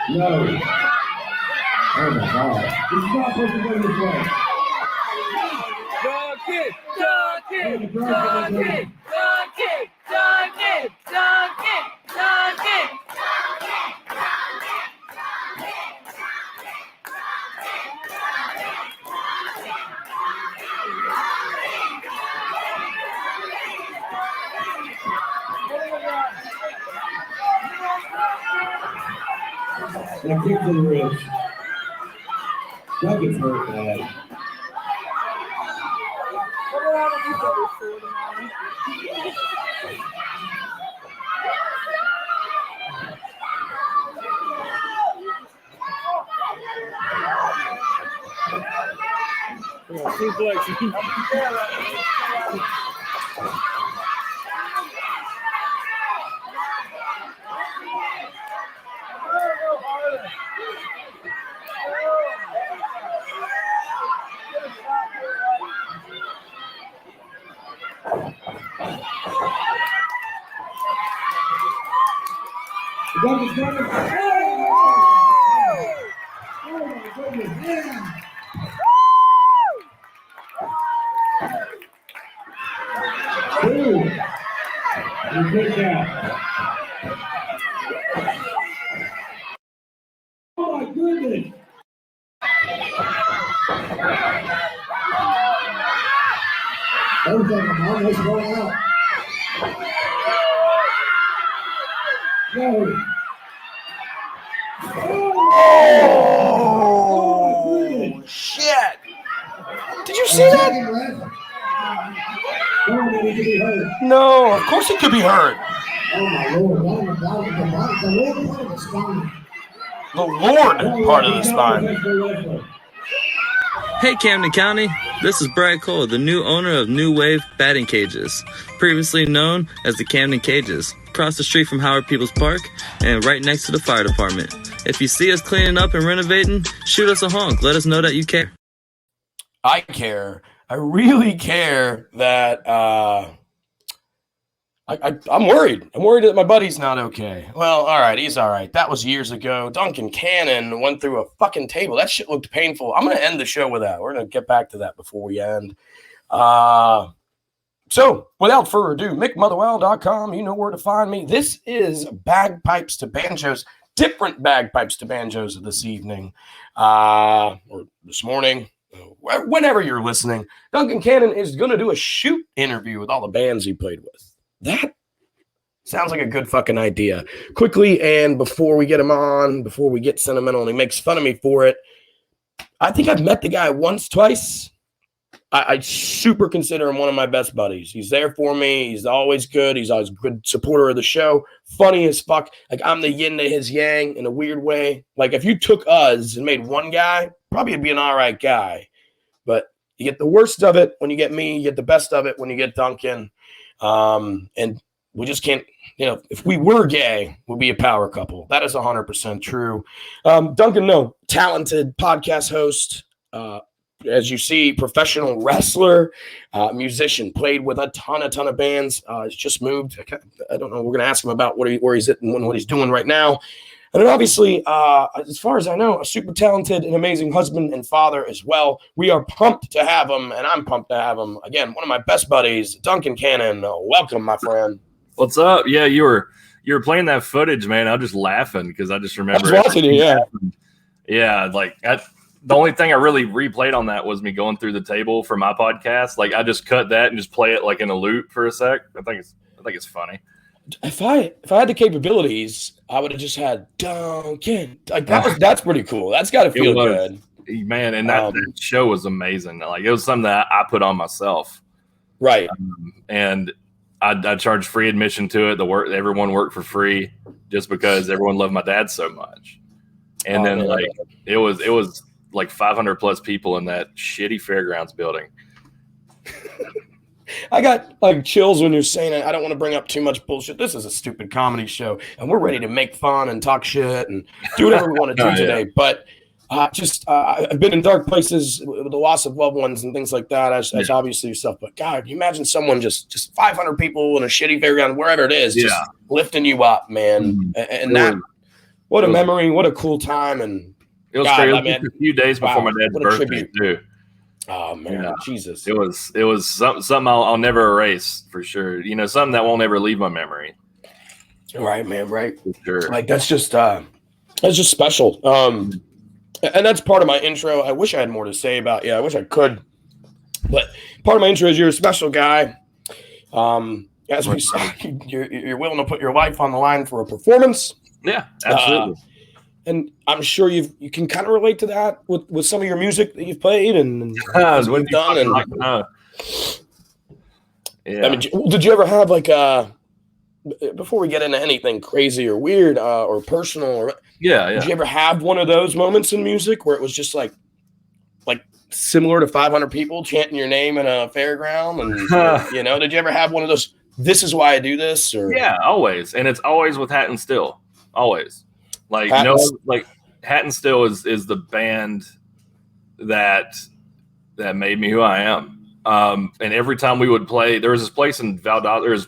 No. Oh my God. This is not supposed to go this way. Duncan! Duncan! Duncan! Duncan! Duncan! Duncan! Duncan! That kick to the ribs. Duncan's hurt bad. Duncan's coming. Oh my goodness, man. Dude, you take that. Oh my goodness. Both of them almost going out. No. Oh, shit. Did you see that? No, of course it could be hurt. Oh my Lord. The Lord part of the spine. Hey Camden County, this is Brad Cole, the new owner of New Wave Batting Cages, previously known as the Camden Cages, across the street from Howard Peoples Park and right next to the fire department. If you see us cleaning up and renovating, shoot us a honk. Let us know that you care. I care. I really care that I'm worried. I'm worried that my buddy's not okay. Well, all right, he's all right. That was years ago. Duncan Cannon went through a fucking table. That shit looked painful. I'm going to end the show with that. We're going to get back to that before we end. So, without further ado, MickMotherwell.com, you know where to find me. This is Bagpipes to Banjos, different Bagpipes to Banjos this evening, or this morning, whenever you're listening. Duncan Cannon is going to do a shoot interview with all the bands he played with. That sounds like a good fucking idea. Quickly, and before we get him on, before we get sentimental and he makes fun of me for it, I think I've met the guy once, twice. I super consider him one of my best buddies. He's there for me. He's always good. He's always a good supporter of the show. Funny as fuck. Like, I'm the yin to his yang in a weird way. Like, if you took us and made one guy, probably would be an all right guy. But you get the worst of it when you get me. You get the best of it when you get Duncan. And we just can't, if we were gay, we'd be a power couple. That is 100% true. Duncan, no, talented podcast host, as you see, professional wrestler, musician, played with a ton of bands. He's just moved. I don't know. We're going to ask him about where he's at and what he's doing right now. And then obviously, as far as I know, a super talented and amazing husband and father as well. We are pumped to have him, and I'm pumped to have him. Again, one of my best buddies, Duncan Cannon. Welcome, my friend. What's up? Yeah, you were playing that footage, man. I was just laughing because I just remember. I was watching it, yeah. Yeah, the only thing I really replayed on that was me going through the table for my podcast. Like, I just cut that and just play it like in a loop for a sec. I think it's funny. If I had the capabilities, I would have just had Duncan. Like, that's pretty cool. That's got to feel good, man. And that show was amazing. Like, it was something that I put on myself, right? And I charged free admission to it. Everyone worked for free just because everyone loved my dad so much. And then it was like 500 plus people in that shitty fairgrounds building. I got like chills when you're saying it. I don't want to bring up too much bullshit. This is a stupid comedy show, and we're ready to make fun and talk shit and do whatever we want to do today. But I've been in dark places with the loss of loved ones and things like that, as obviously yourself. But God, you imagine someone just 500 people in a shitty fairground, wherever it is, just lifting you up, man. And What a memory! What a cool time! And it was God, crazy. It I was mean, just a few days before my dad's what a birthday tribute. too. Oh man, Yeah. Jesus! It was something I'll never erase for sure. You know, something that won't ever leave my memory. Right, man. Right. For sure. Like that's just special. And that's part of my intro. I wish I had more to say about. Yeah, I wish I could. But part of my intro is you're a special guy. As we said, you're willing to put your life on the line for a performance. Yeah, absolutely. And I'm sure you can kind of relate to that with some of your music that you've played and what you've done. And yeah. I mean, did you ever have like before we get into anything crazy or weird or personal or did you ever have one of those moments in music where it was just like similar to 500 people chanting your name in a fairground and you know, did you ever have one of those this is why I do this or yeah, always. And it's always with Hat and Still. Always. Like Hat and Still is the band that made me who I am. And every time we would play, there was this place in Valdosta, there's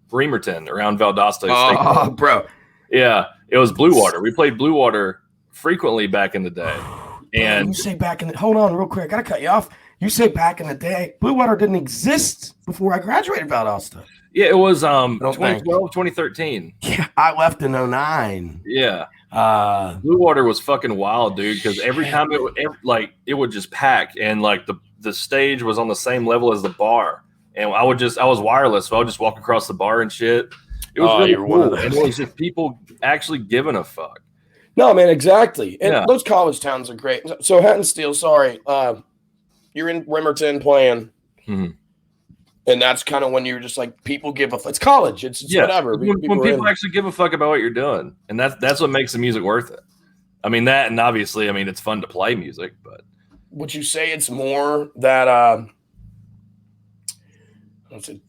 Bremerton around Valdosta. Oh, bro. Yeah, it was Blue Water. We played Blue Water frequently back in the day. And you say back in the hold on real quick, I gotta cut you off. You say back in the day, Blue Water didn't exist before I graduated Valdosta. Yeah, it was 2012, 2013. Yeah, I left in 09. Yeah. Blue Water was fucking wild, dude, because every time it would just pack and like the stage was on the same level as the bar. And I was wireless, so I would just walk across the bar and shit. It was really cool. And it was just people actually giving a fuck. No, man, exactly. And those college towns are great. So Hat and Steel, sorry. You're in Bremerton playing. Mm-hmm. And that's kind of when you're just like, people give a fuck. It's college. It's whatever. When people actually give a fuck about what you're doing. And that's what makes the music worth it. I mean, that, and obviously, I mean, it's fun to play music, but. Would you say it's more that, do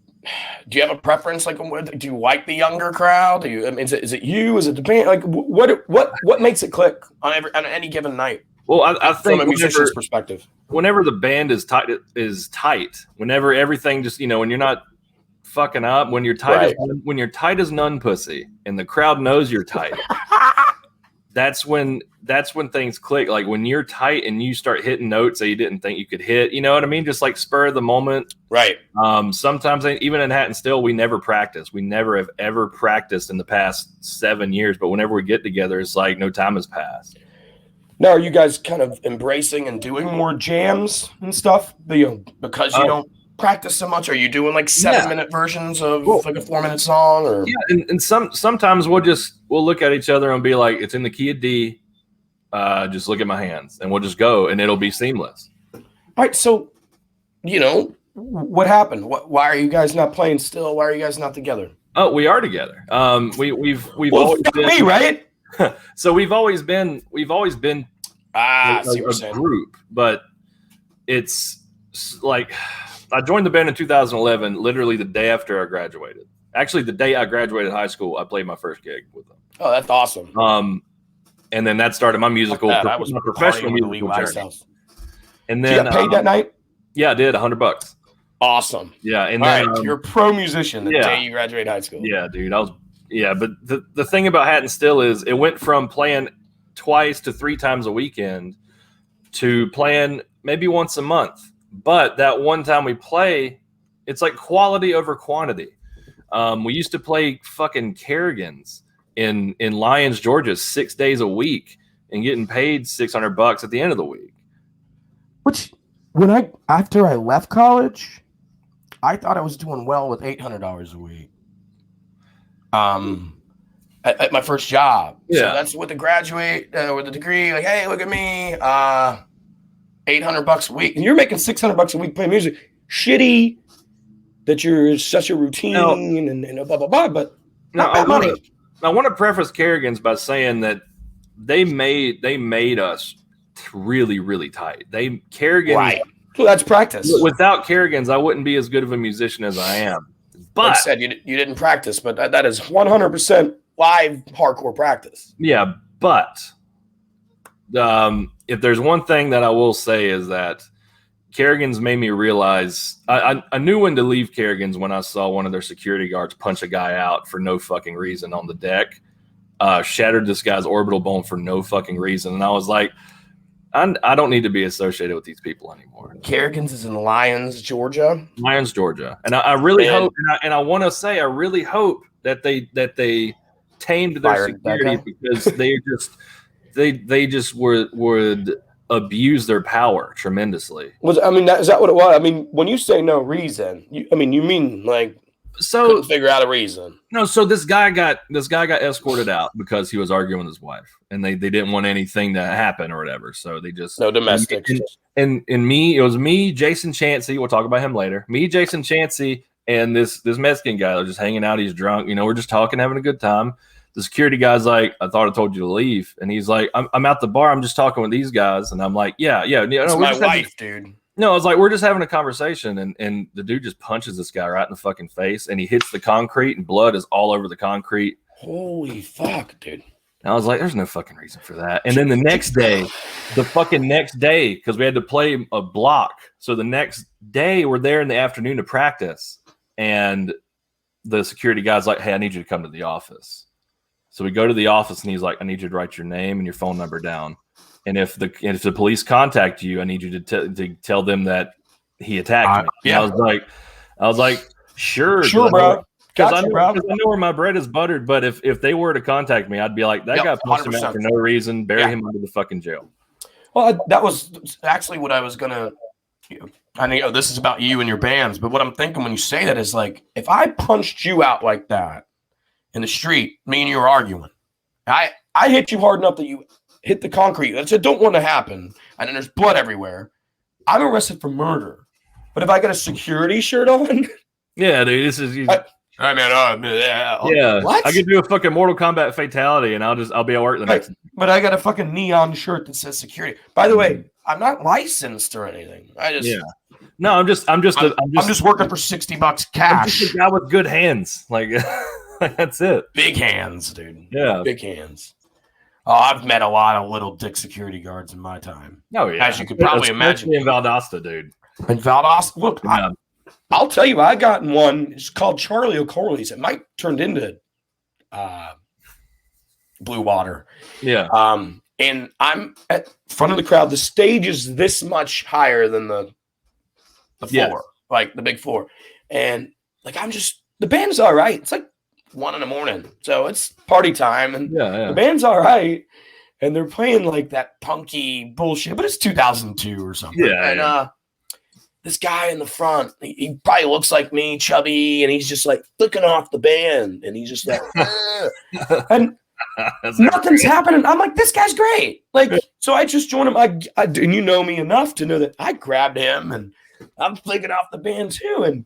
you have a preference? Like, do you like the younger crowd? Do you? I mean, is it you? Is it the band? Like, what makes it click on any given night? Well, I think from a musician's perspective, whenever the band is tight, whenever everything just when you're not fucking up, when you're tight, when you're tight as nun pussy, and the crowd knows you're tight. That's when things click. Like when you're tight and you start hitting notes that you didn't think you could hit. You know what I mean? Just like spur of the moment. Right. Sometimes even in Hat and Still, we never practice. We never have ever practiced in the past 7 years. But whenever we get together, it's like no time has passed. Now, are you guys kind of embracing and doing more jams and stuff? Because you don't practice so much? Are you doing like 7-minute versions of like a 4-minute song? Or and sometimes we'll look at each other and be like, it's in the key of D. Just look at my hands, and we'll just go, and it'll be seamless. All right, so what happened? Why are you guys not playing still? Why are you guys not together? Oh, we are together. We've always been me, right? So we've always been a group, but it's like I joined the band in 2011, literally the day after I graduated. Actually, the day I graduated high school, I played my first gig with them. Oh, that's awesome. And then that started my professional musical journey. And then you got paid that night? Yeah, I did $100. Awesome. Yeah, and all then right, you're a pro musician the day you graduate high school. Yeah, dude, but the thing about Hat and Still is it went from playing twice to 3 times a weekend to playing maybe once a month. But that one time we play, it's like quality over quantity. We used to play fucking Kerrigans in Lyons, Georgia, 6 days a week and getting paid $600 at the end of the week. Which, after I left college, I thought I was doing well with $800 a week. At my first job. Yeah. So that's with the graduate, with the degree, like, hey, look at me, $800 a week. And you're making $600 a week playing music. Shitty that you're such a routine and blah, blah, blah, but not bad money. I want to preface Kerrigans by saying that they made us really, really tight. Kerrigans. Right. Well, that's practice. Without Kerrigans, I wouldn't be as good of a musician as I am. But like I said, you didn't practice, but that is 100% live hardcore practice. Yeah, but if there's one thing that I will say is that Kerrigans made me realize I knew when to leave Kerrigans when I saw one of their security guards punch a guy out for no fucking reason on the deck. shattered this guy's orbital bone for no fucking reason. And I was like, I don't need to be associated with these people anymore. Kerrigans is in Lyons, Georgia. Lyons, Georgia. And I really hope, and I want to say, I really hope that they tamed their security, because they just would abuse their power tremendously. Is that what it was? I mean, when you say no reason, you mean like couldn't figure out a reason? No, so this guy got escorted out because he was arguing with his wife, and they didn't want anything to happen or whatever. So they just no domestic. And it was me, Jason Chansey. We'll talk about him later. Me, Jason Chansey, and this Mexican guy. They're just hanging out. He's drunk. We're just talking, having a good time. The security guy's like, I thought I told you to leave. And he's like, I'm out the bar. I'm just talking with these guys. And I'm like, yeah. It's my wife, dude. No, I was like, we're just having a conversation. And the dude just punches this guy right in the fucking face. And he hits the concrete, and blood is all over the concrete. Holy fuck, dude. And I was like, there's no fucking reason for that. And then the next day, because we had to play a block. So the next day, we're there in the afternoon to practice. And the security guy's like, hey, I need you to come to the office. So we go to the office, and he's like, I need you to write your name and your phone number down. And if the police contact you, I need you to tell them that he attacked me. Yeah. I was like, sure, bro. Because I know where my bread is buttered. But if they were to contact me, I'd be like, that guy punched him out for no reason. Bury him under the fucking jail. Well, that was actually what I was gonna. I know this is about you and your bands, but what I'm thinking when you say that is like, if I punched you out like that in the street, me and you were arguing, I hit you hard enough that you hit the concrete. I said, don't want to happen. And then there's blood everywhere. I'm arrested for murder. But if I got a security shirt on, yeah, dude, this is. What? I could do a fucking Mortal Kombat fatality, and I'll be at work the next. But I got a fucking neon shirt that says security. By the way, I'm not licensed or anything. No, I'm just working for $60 cash. I'm just a guy with good hands, like that's it. Big hands, dude. Yeah, big hands. Oh, I've met a lot of little dick security guards in my time. Oh yeah, as you could probably imagine. In Valdosta, dude. In Valdosta, look, I'll tell you, I got in one. It's called Charlie O'Corley's. It might turned into Blue Water. Yeah. And I'm at front of the crowd. The stage is this much higher than the floor, like the big floor. And like the band's all right. It's like 1 a.m, so it's party time, and the band's all right. And they're playing like that punky bullshit, but it's 2002 or something. Yeah. And this guy in the front, he probably looks like me, chubby, and he's just like flicking off the band, and he's just like, and nothing's happening. I'm like, this guy's great. Like, so I just joined him. And you know me enough to know that I grabbed him, and I'm flicking off the band too.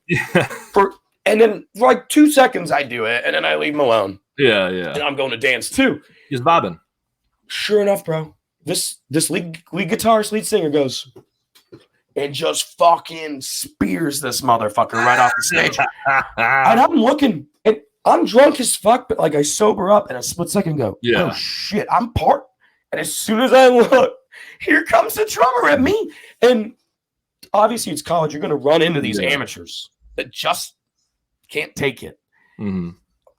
And then for like 2 seconds I do it, and then I leave him alone. Yeah. And I'm going to dance too. He's bobbing. Sure enough, bro. This lead guitarist, lead singer goes and just fucking spears this motherfucker right off the stage. And I'm looking, and I'm drunk as fuck, but like I sober up in a split second and go, oh shit, I'm part. And as soon as I look, here comes the drummer at me. And obviously it's college. You're going to run into these amateurs that just can't take it. Mm-hmm.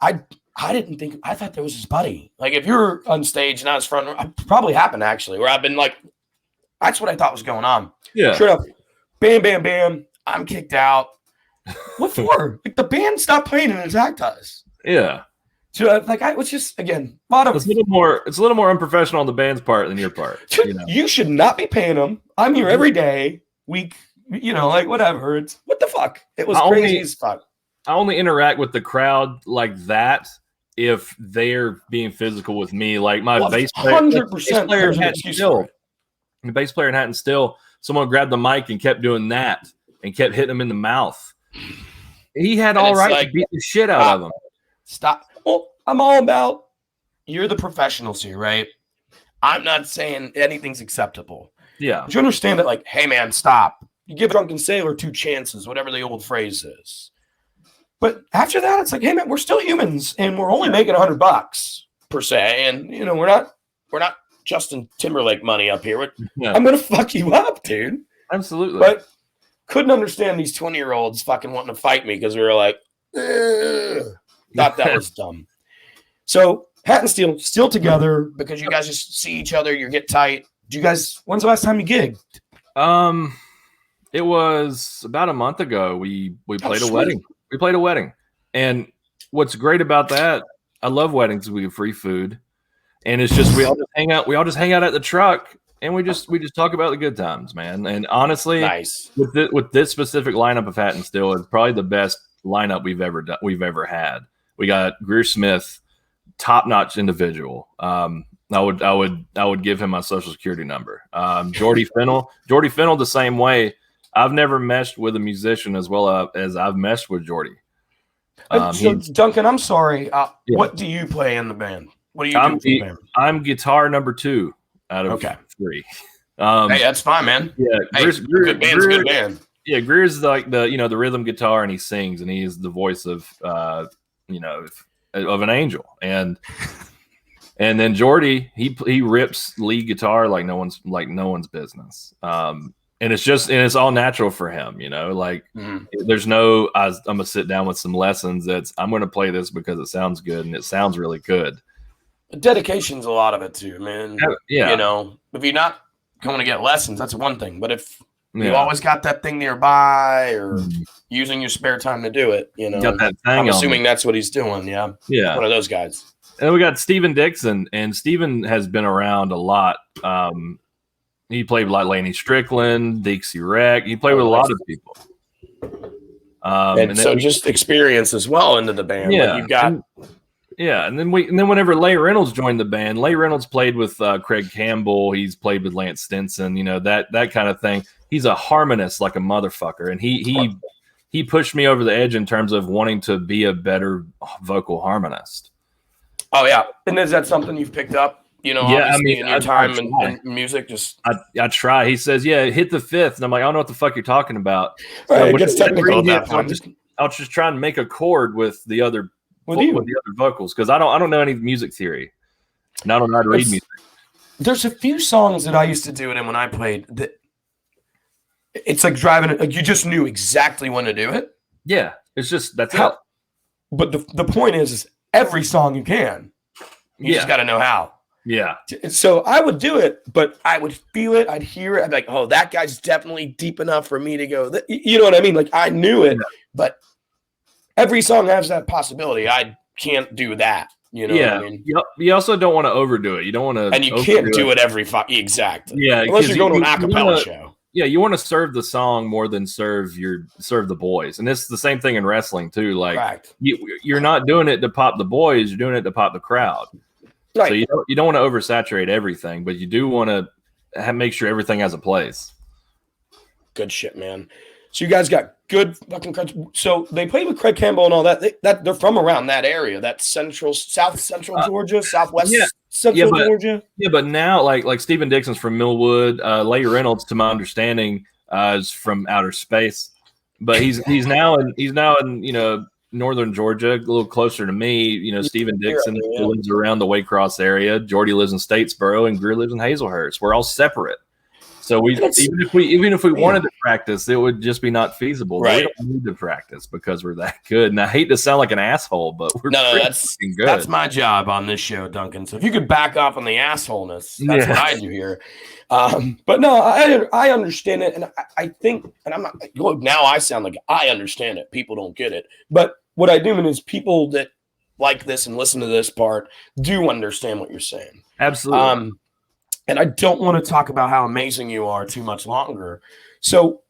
I didn't think, I thought that was his buddy. Like if you're on stage and I was front, it probably happened actually, where I've been like, that's what I thought was going on. Yeah. Straight up, bam, bam, bam. I'm kicked out. What for? Like the band stopped playing and attacked us. Yeah. So like I was just, again, a lot of. It's a little more unprofessional on the band's part than your part. You should not be paying them. I'm here every day, week, like whatever. It's what the fuck. It was crazy as fuck. I only interact with the crowd like that if they're being physical with me. Like my bass player, 100%. The bass player in Hatton Still, someone grabbed the mic and kept doing that and kept hitting him in the mouth. He had all right to beat the shit out of him. Stop. Well, I'm all about, you're the professionals here, right? I'm not saying anything's acceptable. Yeah. But you understand that, like, hey, man, stop. You give a drunken sailor 2 chances, whatever the old phrase is. But after that, it's like, hey, man, we're still humans, and we're only making $100 per se, and we're not Justin Timberlake money up here. I'm gonna fuck you up, dude. Absolutely. But couldn't understand these 20-year-olds fucking wanting to fight me because we were like, thought that was dumb. So Hat and Steel still together because you guys just see each other, you get tight. When's the last time you gigged? It was about a month ago. We played a wedding. We played a wedding. And what's great about that, I love weddings. We get free food. And it's just we all just hang out. We all just hang out at the truck and we just talk about the good times, man. And honestly, nice. With this specific lineup of Hat and Steel, it's probably the best lineup we've ever had. We got Greer Smith, top-notch individual. I would give him my social security number. Jordy Fennell the same way. I've never meshed with a musician as well as I've meshed with Jordy. So Duncan, I'm sorry. What do you play in the band? What do you do in the band? I'm guitar number 2 out of 3. Hey, that's fine, man. Yeah, good band's a good band. Yeah, Greer's like the rhythm guitar, and he sings, and he is the voice of of an angel, and then Jordy he rips lead guitar like no one's business. And it's all natural for him, there's no, I'm going to sit down with some lessons. I'm going to play this because it sounds good and it sounds really good. Dedication's a lot of it too, man. Yeah. If you're not going to get lessons, that's one thing. But if you always got that thing nearby or using your spare time to do it, got that thing I'm assuming that's what he's doing. Yeah. Yeah. One of those guys. And then we got Steven Dixon, and Steven has been around a lot. He played with Laney Strickland, Dixie Wreck. He played with a lot of people. And so just experience as well into the band. Yeah, You've got. And then whenever Leigh Reynolds joined the band, Leigh Reynolds played with Craig Campbell. He's played with Lance Stinson. That kind of thing. He's a harmonist like a motherfucker, and he pushed me over the edge in terms of wanting to be a better vocal harmonist. Oh yeah, and is that something you've picked up? In your time in music, I try. He says, "Yeah, hit the 5th," and I'm like, "I don't know what the fuck you're talking about." Right, it gets technical at that point. I'll just try and make a chord with the other vocals because I don't know any music theory, and I don't know how to read music. There's a few songs that I used to do it in when I played that. It's like driving. Like you just knew exactly when to do it. Yeah, it's just that's it. But the point is every song you can. You just got to know how. Yeah. So I would do it, but I would feel it. I'd hear it. I'd be like, oh, that guy's definitely deep enough for me to go. You know what I mean? Like I knew it, but every song has that possibility. I can't do that. You know what I mean? You also don't want to overdo it. You don't want to. And you can't do it every exactly. Yeah. Unless you're going to an acapella show. Yeah. You want to serve the song more than serve the boys. And it's the same thing in wrestling too. Like you're not doing it to pop the boys. You're doing it to pop the crowd. Right. So you don't want to oversaturate everything, but you do want to make sure everything has a place. Good shit, man. So you guys got good fucking crunch. So they played with Craig Campbell and all that. They're from around that area, that south central Georgia, southwest central Georgia. Yeah, but now like Steven Dixon's from Millwood. Leigh Reynolds, to my understanding, is from outer space, but he's now in northern Georgia, a little closer to me. Steven Dixon lives around the Waycross area. Jordy lives in Statesboro, and Greer lives in Hazelhurst. We're all separate. So even if we wanted to practice, it would just be not feasible. Right. We don't need to practice because we're that good. And I hate to sound like an asshole, but we're that's good. That's my job on this show, Duncan. So if you could back off on the assholeness, that's what I do here. But no, I understand it, and I think, and I'm not. Now I sound like I understand it. People don't get it, but what I do mean is people that like this and listen to this part do understand what you're saying. Absolutely. And I don't want to talk about how amazing you are too much longer. So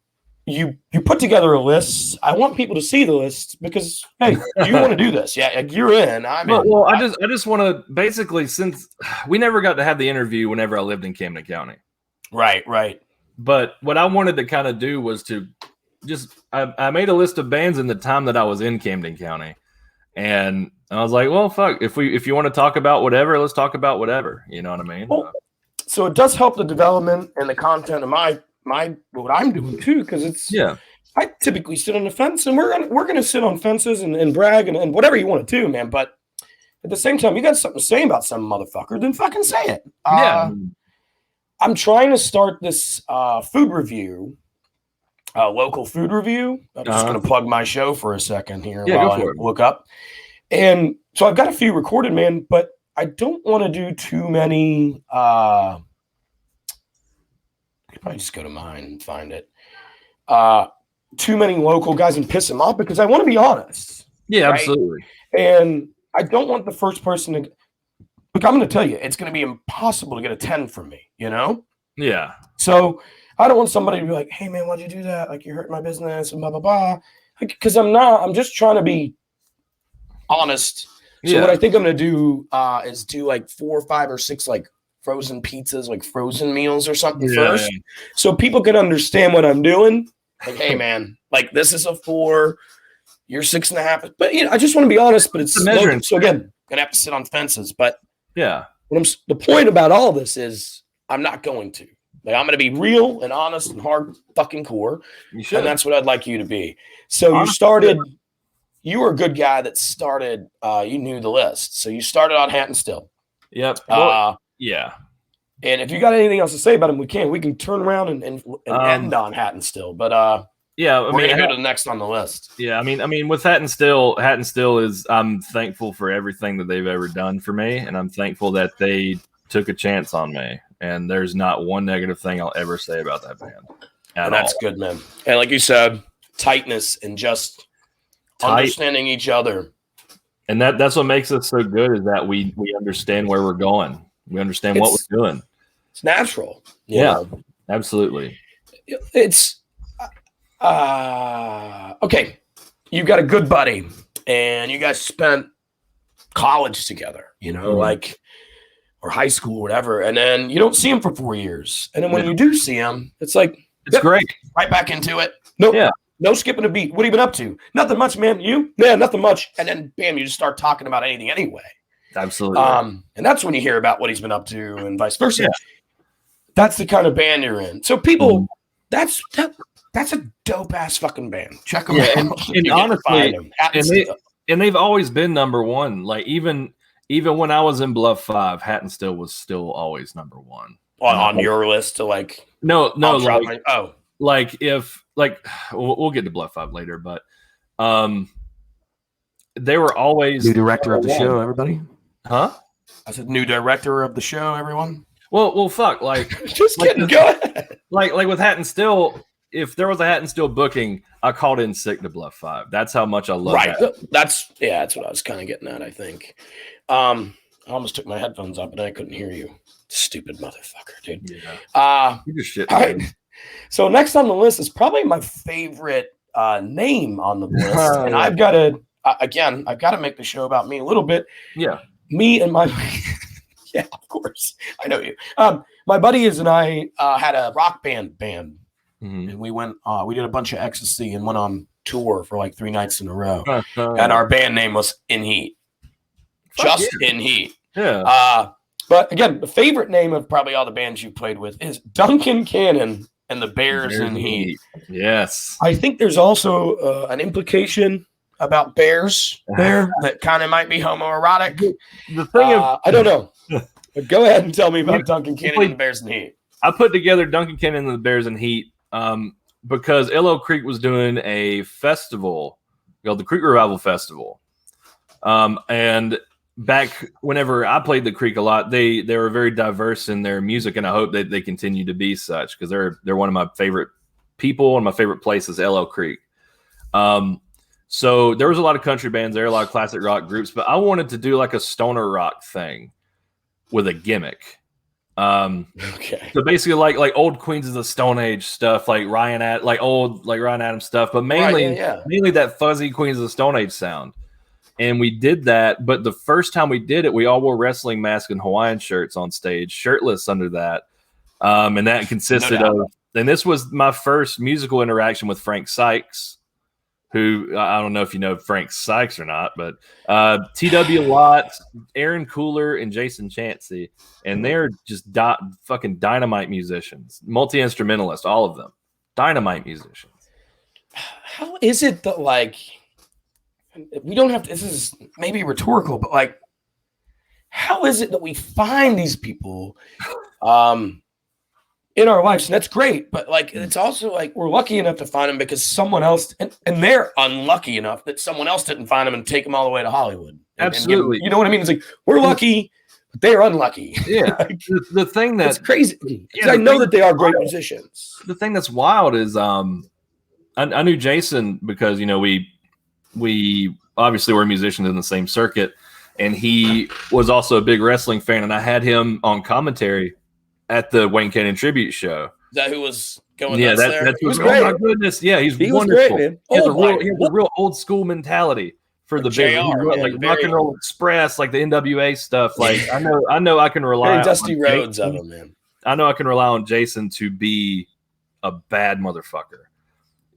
you put together a list. I want people to see the list because, hey, you want to do this. Yeah, you're in. I'm in. Well, I just want to basically, since we never got to have the interview whenever I lived in Camden County. Right. But what I wanted to kind of do was to I made a list of bands in the time that I was in Camden County. And I was like, well, fuck, if you want to talk about whatever, let's talk about whatever. You know what I mean? Well, so it does help the development and the content of my what I'm doing too, because it's I typically sit on the fence, and we're gonna sit on fences and brag and whatever you want to do, man. But at the same time, you got something to say about some motherfucker, then fucking say it. I'm trying to start this food review, local food review. I'm just gonna plug my show for a second here while I look up. And so I've got a few recorded, man, but I don't want to do too many. I could probably just go to mine and find it. Too many local guys and piss them off because I want to be honest. Yeah, right? absolutely. And I don't want the first person to. Look, I'm going to tell you, it's going to be impossible to get a 10 from me, you know? Yeah. So I don't want somebody to be like, hey, man, why'd you do that? Like, you hurt my business and blah, blah, blah. Because I'm not. I'm just trying to be honest. So what I think I'm going to do is do like 4 or 5 or 6 like frozen pizzas, like frozen meals or something first. Yeah. So people can understand what I'm doing. Like, hey, man, like this is a 4. You're 6.5. But, you know, I just want to be honest. But it's measuring. So, again, going to have to sit on fences. But yeah, the point about all this is I'm not going to. Like, I'm going to be real and honest and hard fucking core. You should. And that's what I'd like you to be. So you started – you were a good guy that started you knew the list. So you started on Hat and Still. Yep. Yeah. And if you got anything else to say about him, we can turn around and end on Hat and Still. But yeah, we're going to go to the next on the list. Yeah, I mean, with Hat and Still is I'm thankful for everything that they've ever done for me, and I'm thankful that they took a chance on me. And there's not one negative thing I'll ever say about that band. And that's good, man. And like you said, tightness and just understanding each other. And that's what makes us so good is that we understand where we're going. We understand what we're doing. It's natural. Yeah, absolutely. It's okay. You got a good buddy, and you guys spent college together, you know, like or high school, or whatever, and then you don't see him for 4 years, and then when you do see him, it's like it's great, right back into it. No skipping a beat. What have you been up to? Nothing much, man. You? Yeah, nothing much. And then bam, you just start talking about anything anyway. Absolutely. And that's when you hear about what he's been up to, and vice versa. Yeah. That's the kind of band you're in. So people, that's a dope ass fucking band. Check them out. And honestly, they've always been number one. Like even when I was in Bluff 5, Hat and Still was still always number one. On your list to like no, we'll get to Bluff 5 later, but they were always new director of the show, everybody. Huh? I said new director of the show, everyone. Well, fuck, like just kidding. Go ahead. Like with Hat and Still, if there was a Hat and Still booking, I called in sick to Bluff 5. That's how much I love that. That's what I was kind of getting at, I think. I almost took my headphones off, but I couldn't hear you. Stupid motherfucker, dude. Yeah. You just shit. All right. So next on the list is probably my favorite name on the list, and I've got to make the show about me a little bit. Yeah. Me and my yeah, of course. I know you. My buddies and I had a rock band, and we went. We did a bunch of ecstasy and went on tour for like 3 nights in a row. And our band name was In Heat, In Heat. Yeah. But again, the favorite name of probably all the bands you played with is Duncan Cannon and the Bears in Heat. Yes. I think there's also an implication about bears there that kind of might be homoerotic. The thing I don't know. But go ahead and tell me about Duncan Cannon and the Bears in Heat. I put together Duncan Cannon and the Bears in Heat because LL Creek was doing a festival called the Creek Revival Festival. And back whenever I played the Creek a lot, they were very diverse in their music, and I hope that they continue to be such because they're one of my favorite people and my favorite places, LL Creek. So there was a lot of country bands there, a lot of classic rock groups, but I wanted to do like a stoner rock thing with a gimmick. Okay. So basically like old Queens of the Stone Age stuff, like Ryan Adams stuff, but mainly that fuzzy Queens of the Stone Age sound. And we did that, but the first time we did it, we all wore wrestling masks and Hawaiian shirts on stage, shirtless under that. And that consisted of, and this was my first musical interaction with Frank Sykes, who I don't know if you know Frank Sykes or not, but T.W. Watts, Aaron Cooler, and Jason Chansey. And they're just fucking dynamite musicians, multi-instrumentalists, all of them. Dynamite musicians. How is it that, like, we don't have to, this is maybe rhetorical, but like, how is it that we find these people in our lives? And that's great, but like, it's also like we're lucky enough to find them because someone else, and they're unlucky enough that someone else didn't find them and take them all the way to Hollywood. Absolutely. You know what I mean? It's like, we're lucky but they're unlucky. Yeah, the thing That's that crazy. Yeah, I know that they are great musicians. the thing that's wild is I knew Jason because we obviously were musicians in the same circuit, and he was also a big wrestling fan, and I had him on commentary at the Wayne Cannon tribute show. Is that who was going Yeah, nuts there? that's He was oh great. my goodness. Yeah, he's He was wonderful. great, man. He has Old a real old school mentality for the JR, business. man, Like Rock very- and Roll Express, like the NWA stuff. Like I know I can rely Very on Dusty Jason. Rhodes of them, man. I know I can rely on Jason to be a bad motherfucker.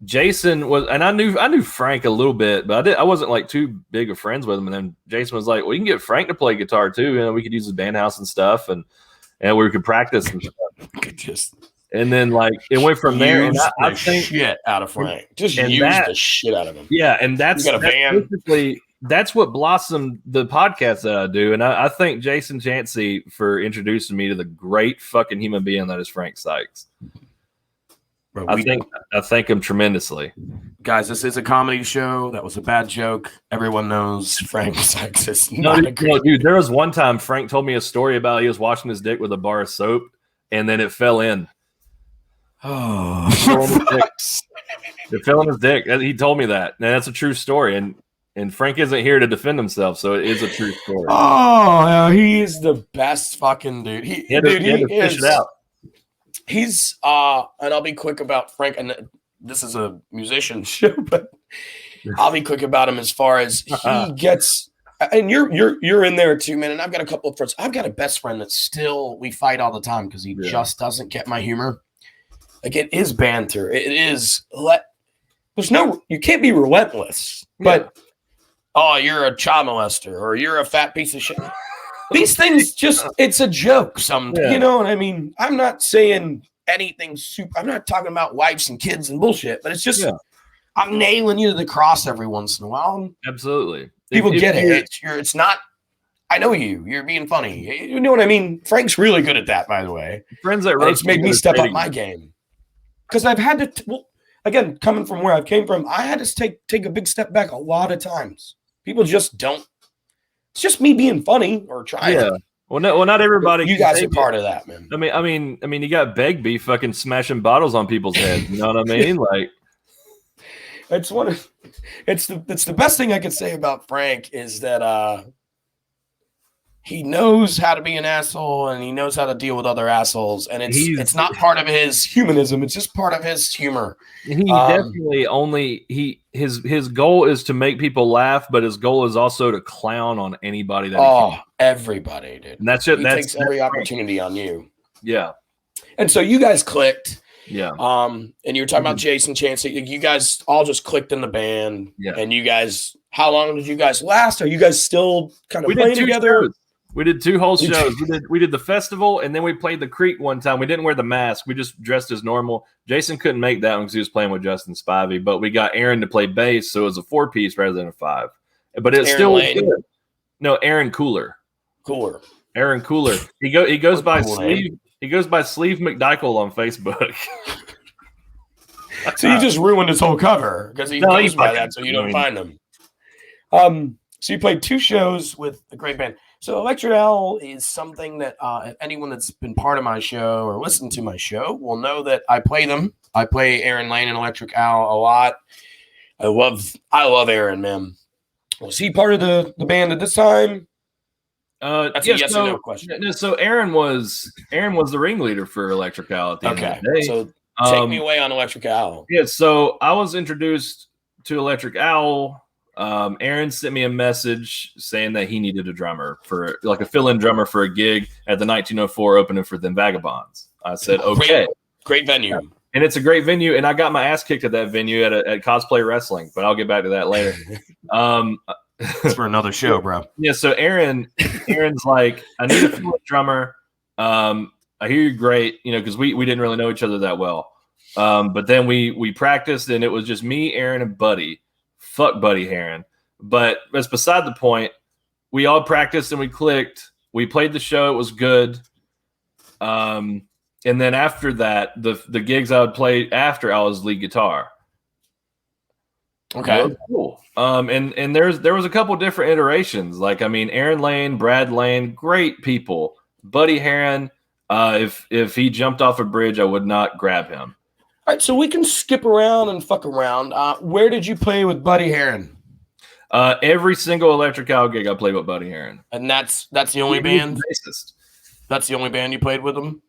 Jason was, and I knew Frank a little bit, but I wasn't like too big of friends with him. And then Jason was like, "Well, you can get Frank to play guitar too. We could use his band house and stuff, and we could practice and stuff." Just And then like it went from there. And use I the think, shit out of Frank. Just and use that- the shit out of him. yeah, and that's You got a van. basically that's what blossomed the podcast that I do. And I thank Jason Chansey for introducing me to the great fucking human being that is Frank Sykes. Bro, I thank him tremendously. guys, this is a comedy show. That was a bad joke. Everyone knows Frank Sykes is No, not a great. dude, there was one time Frank told me a story about he was washing his dick with a bar of soap and then it fell in. Oh, It fell in his dick. He told me that. And that's a true story. And Frank isn't here to defend himself, so it is a true story. Oh, he is the best fucking dude. He had to fish it out. He's and I'll be quick about Frank. And this is a musician show, but I'll be quick about him as far as he gets. And you're in there too, man. And I've got a couple of friends. I've got a best friend that still we fight all the time because he just doesn't get my humor. Like it is banter. It is you can't be relentless, but oh, you're a child molester or you're a fat piece of shit. These things it's a joke. You know what I mean? I'm not saying anything super. I'm not talking about wives and kids and bullshit, but it's just I'm nailing you to the cross every once in a while. Absolutely. People get it. It's not. I know you. You're being funny. You know what I mean? Frank's really good at that, by the way. Friends that And it's made me step up my game because I've had to. Again, coming from where I came from, I had to take a big step back a lot of times. People just don't. It's just me being funny or trying. Yeah. Well, not everybody. You guys are part of that, man. I mean, you got Begbie fucking smashing bottles on people's heads. You know what I mean? Like, it's the best thing I could say about Frank is that he knows how to be an asshole and he knows how to deal with other assholes, and it's not part of his humanism. It's just part of his humor. He definitely his goal is to make people laugh, but his goal is also to clown on anybody that everybody, dude. And that's it. He takes every opportunity on you. Yeah. And so you guys clicked. Yeah. And you were talking about Jason Chansey. You guys all just clicked in the band. Yeah. And you guys, how long did you guys last? Are you guys still kind of playing together? Shows. We did 2 whole shows. We did the festival, and then we played the Creek one time. We didn't wear the mask. We just dressed as normal. Jason couldn't make that one because he was playing with Justin Spivey, but we got Aaron to play bass, so it was a 4-piece rather than a 5. But it's still good. No, Aaron Cooler. Aaron Cooler. He goes by Sleeve. He goes by Sleeve McDykel on Facebook. So you just ruined his whole cover because he goes by that, so you don't find him. So you played 2 shows with a great band. So Electric Owl is something that anyone that's been part of my show or listened to my show will know that I play them. I play Aaron Lane and Electric Owl a lot. I love Aaron, man. Was he part of the band at this time? That's a yes or no question. No, so Aaron was the ringleader for Electric Owl at the end of the day. So take me away on Electric Owl. Yeah, so I was introduced to Electric Owl. Aaron sent me a message saying that he needed a drummer for like a fill-in drummer for a gig at the 1904 opening for Them Vagabonds. I said, okay. Great venue. Yeah. And it's a great venue, and I got my ass kicked at that venue at Cosplay Wrestling, but I'll get back to that later. It's for another show, bro. Yeah, so Aaron's like, I need a fill-in drummer. I hear you're great, because we didn't really know each other that well. But then we practiced, and it was just me, Aaron, and Buddy. Fuck Buddy Heron. But that's beside the point. We all practiced and we clicked. We played the show. It was good. And then after that, the gigs I would play after, I was lead guitar. Okay. It was cool. And there was a couple different iterations. Like, I mean, Aaron Lane, Brad Lane, great people. Buddy Heron, if he jumped off a bridge, I would not grab him. All right, so we can skip around and fuck around. Where did you play with Buddy Heron? Every single Electric Owl gig I played with Buddy Heron. And that's the only band? That's the only band you played with him?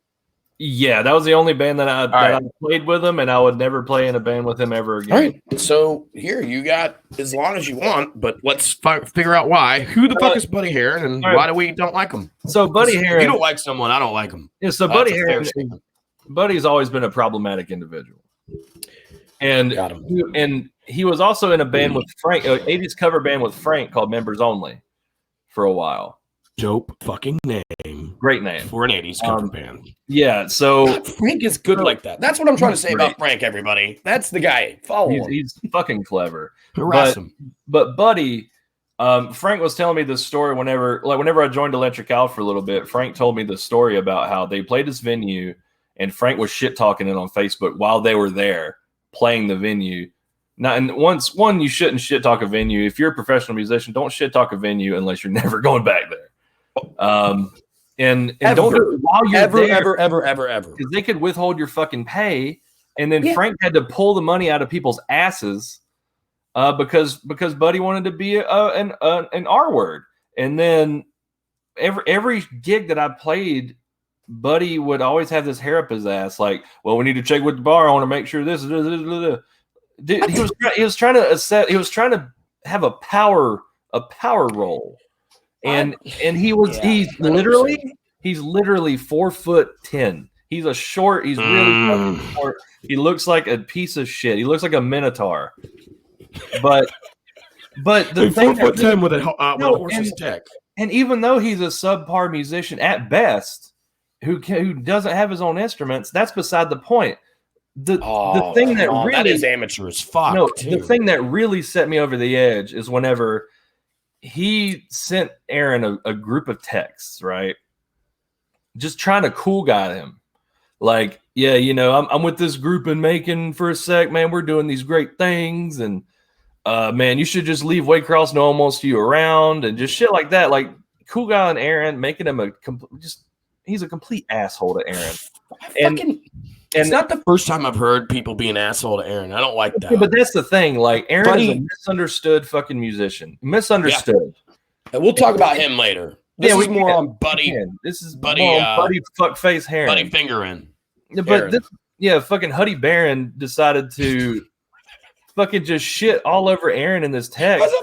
Yeah, that was the only band that I played with him, and I would never play in a band with him ever again. All right, so here, you got as long as you want, but let's figure out why. Who the fuck is Buddy Heron, and why do we don't like him? So Buddy Heron... If you don't like someone, I don't like him. Yeah, so Buddy Heron... Buddy's always been a problematic individual. And he was also in a band with Frank, 80s cover band with Frank called Members Only for a while. Dope fucking name. Great name. For an 80s cover band. Yeah, so... Frank is good like that. That's what I'm trying to say about Frank, everybody. That's the guy. Follow him. He's fucking clever. Harass him. But Buddy, Frank was telling me this story whenever I joined Electric Owl for a little bit. Frank told me the story about how they played this venue, and Frank was shit-talking it on Facebook while they were there playing the venue. Now, and one, you shouldn't shit-talk a venue. If you're a professional musician, don't shit-talk a venue unless you're never going back there. And don't do it while you're there, ever, because they could withhold your fucking pay, and then Frank had to pull the money out of people's asses because Buddy wanted to be an R word. And then every gig that I played, Buddy would always have this hair up his ass, like, well, we need to check with the bar. I want to make sure this. Dude, he was trying to have a power role. And he's literally 4'10". He's really fucking short. He looks like a piece of shit. He looks like a minotaur. But the thing 4'10" with a horse's dick. And even though he's a subpar musician at best, who doesn't have his own instruments, that's beside the point. The thing that really that is amateur as fuck. No, the thing that really set me over the edge is whenever he sent Aaron a group of texts, right? Just trying to cool guy him. Like, yeah, I'm with this group in Macon for a sec, man. We're doing these great things. And, man, you should just leave Waycross no one wants you around and just shit like that. Like, cool guy and Aaron, making him he's a complete asshole to Aaron. And it's not the first time I've heard people be an asshole to Aaron. I don't like that. But that's the thing. Like, Aaron is a misunderstood fucking musician. Misunderstood. Yeah. And we'll talk about him later. This is more on Buddy. This is Buddy. Buddy fuckface Heron. Buddy fingering. But fucking Huddy Barron decided to fucking just shit all over Aaron in this text.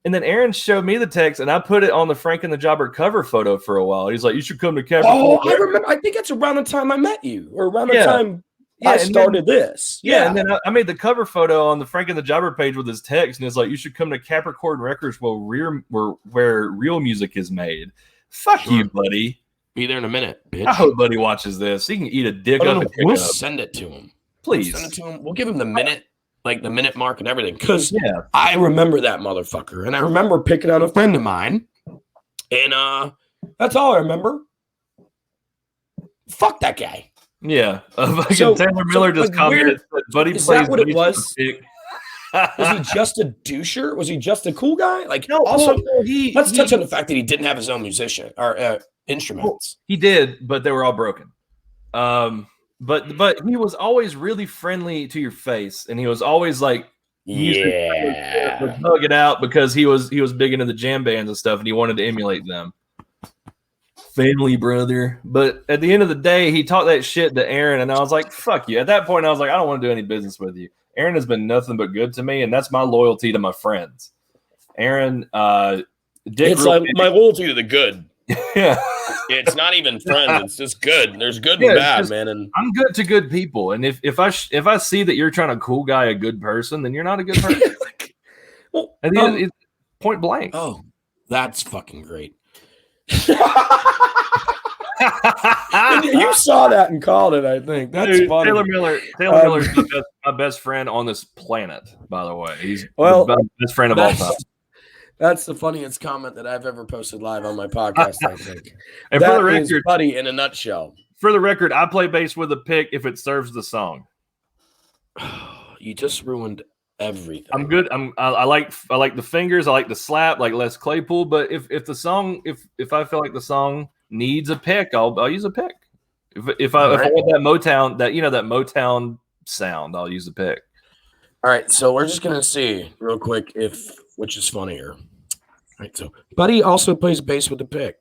And then Aaron showed me the text, and I put it on the Frank and the Jobber cover photo for a while. He's like, "You should come to Capricorn." Oh, I remember. I think it's around the time I met you, or around the time I started this. Yeah, and then I made the cover photo on the Frank and the Jobber page with his text, and it's like, "You should come to Capricorn Records, where real music is made." Fuck you, buddy. Be there in a minute, bitch. I hope Buddy watches this. He can eat a dick up. We'll send it to him. Please send it to him. We'll give him the minute. Like the minute mark and everything. Because I remember that motherfucker. And I remember picking on a friend of mine. And that's all I remember. Fuck that guy. Yeah. Taylor Miller just commented that Buddy is plays that what it was? Was he just a doucher? Was he just a cool guy? Like, no, also, let's touch on the fact that he didn't have his own musician or instruments. He did, but they were all broken. But he was always really friendly to your face, and he was always like, hug it out because he was big into the jam bands and stuff, and he wanted to emulate them. Family brother. But at the end of the day, he talked that shit to Aaron, and I was like, fuck you. At that point, I was like, I don't want to do any business with you. Aaron has been nothing but good to me, and that's my loyalty to my friends. Aaron, it's like my loyalty to the good. Yeah. It's not even friends. It's just good. There's good and bad, man. And I'm good to good people. And if I see that you're trying to cool guy a good person, then you're not a good person. Well, it's point blank. Oh, that's fucking great. You saw that and called it, I think. That's funny. Taylor Miller's my best friend on this planet, by the way. He's the best friend of all time. That's the funniest comment that I've ever posted live on my podcast, I think. And for the record, Buddy in a nutshell. For the record, I play bass with a pick if it serves the song. You just ruined everything. I'm good. I like the fingers. I like the slap, like Les Claypool. But if I feel like the song needs a pick, I'll use a pick. If I want that Motown, that Motown sound, I'll use a pick. All right, so we're just gonna see real quick which is funnier. All right, so Buddy also plays bass with the pick.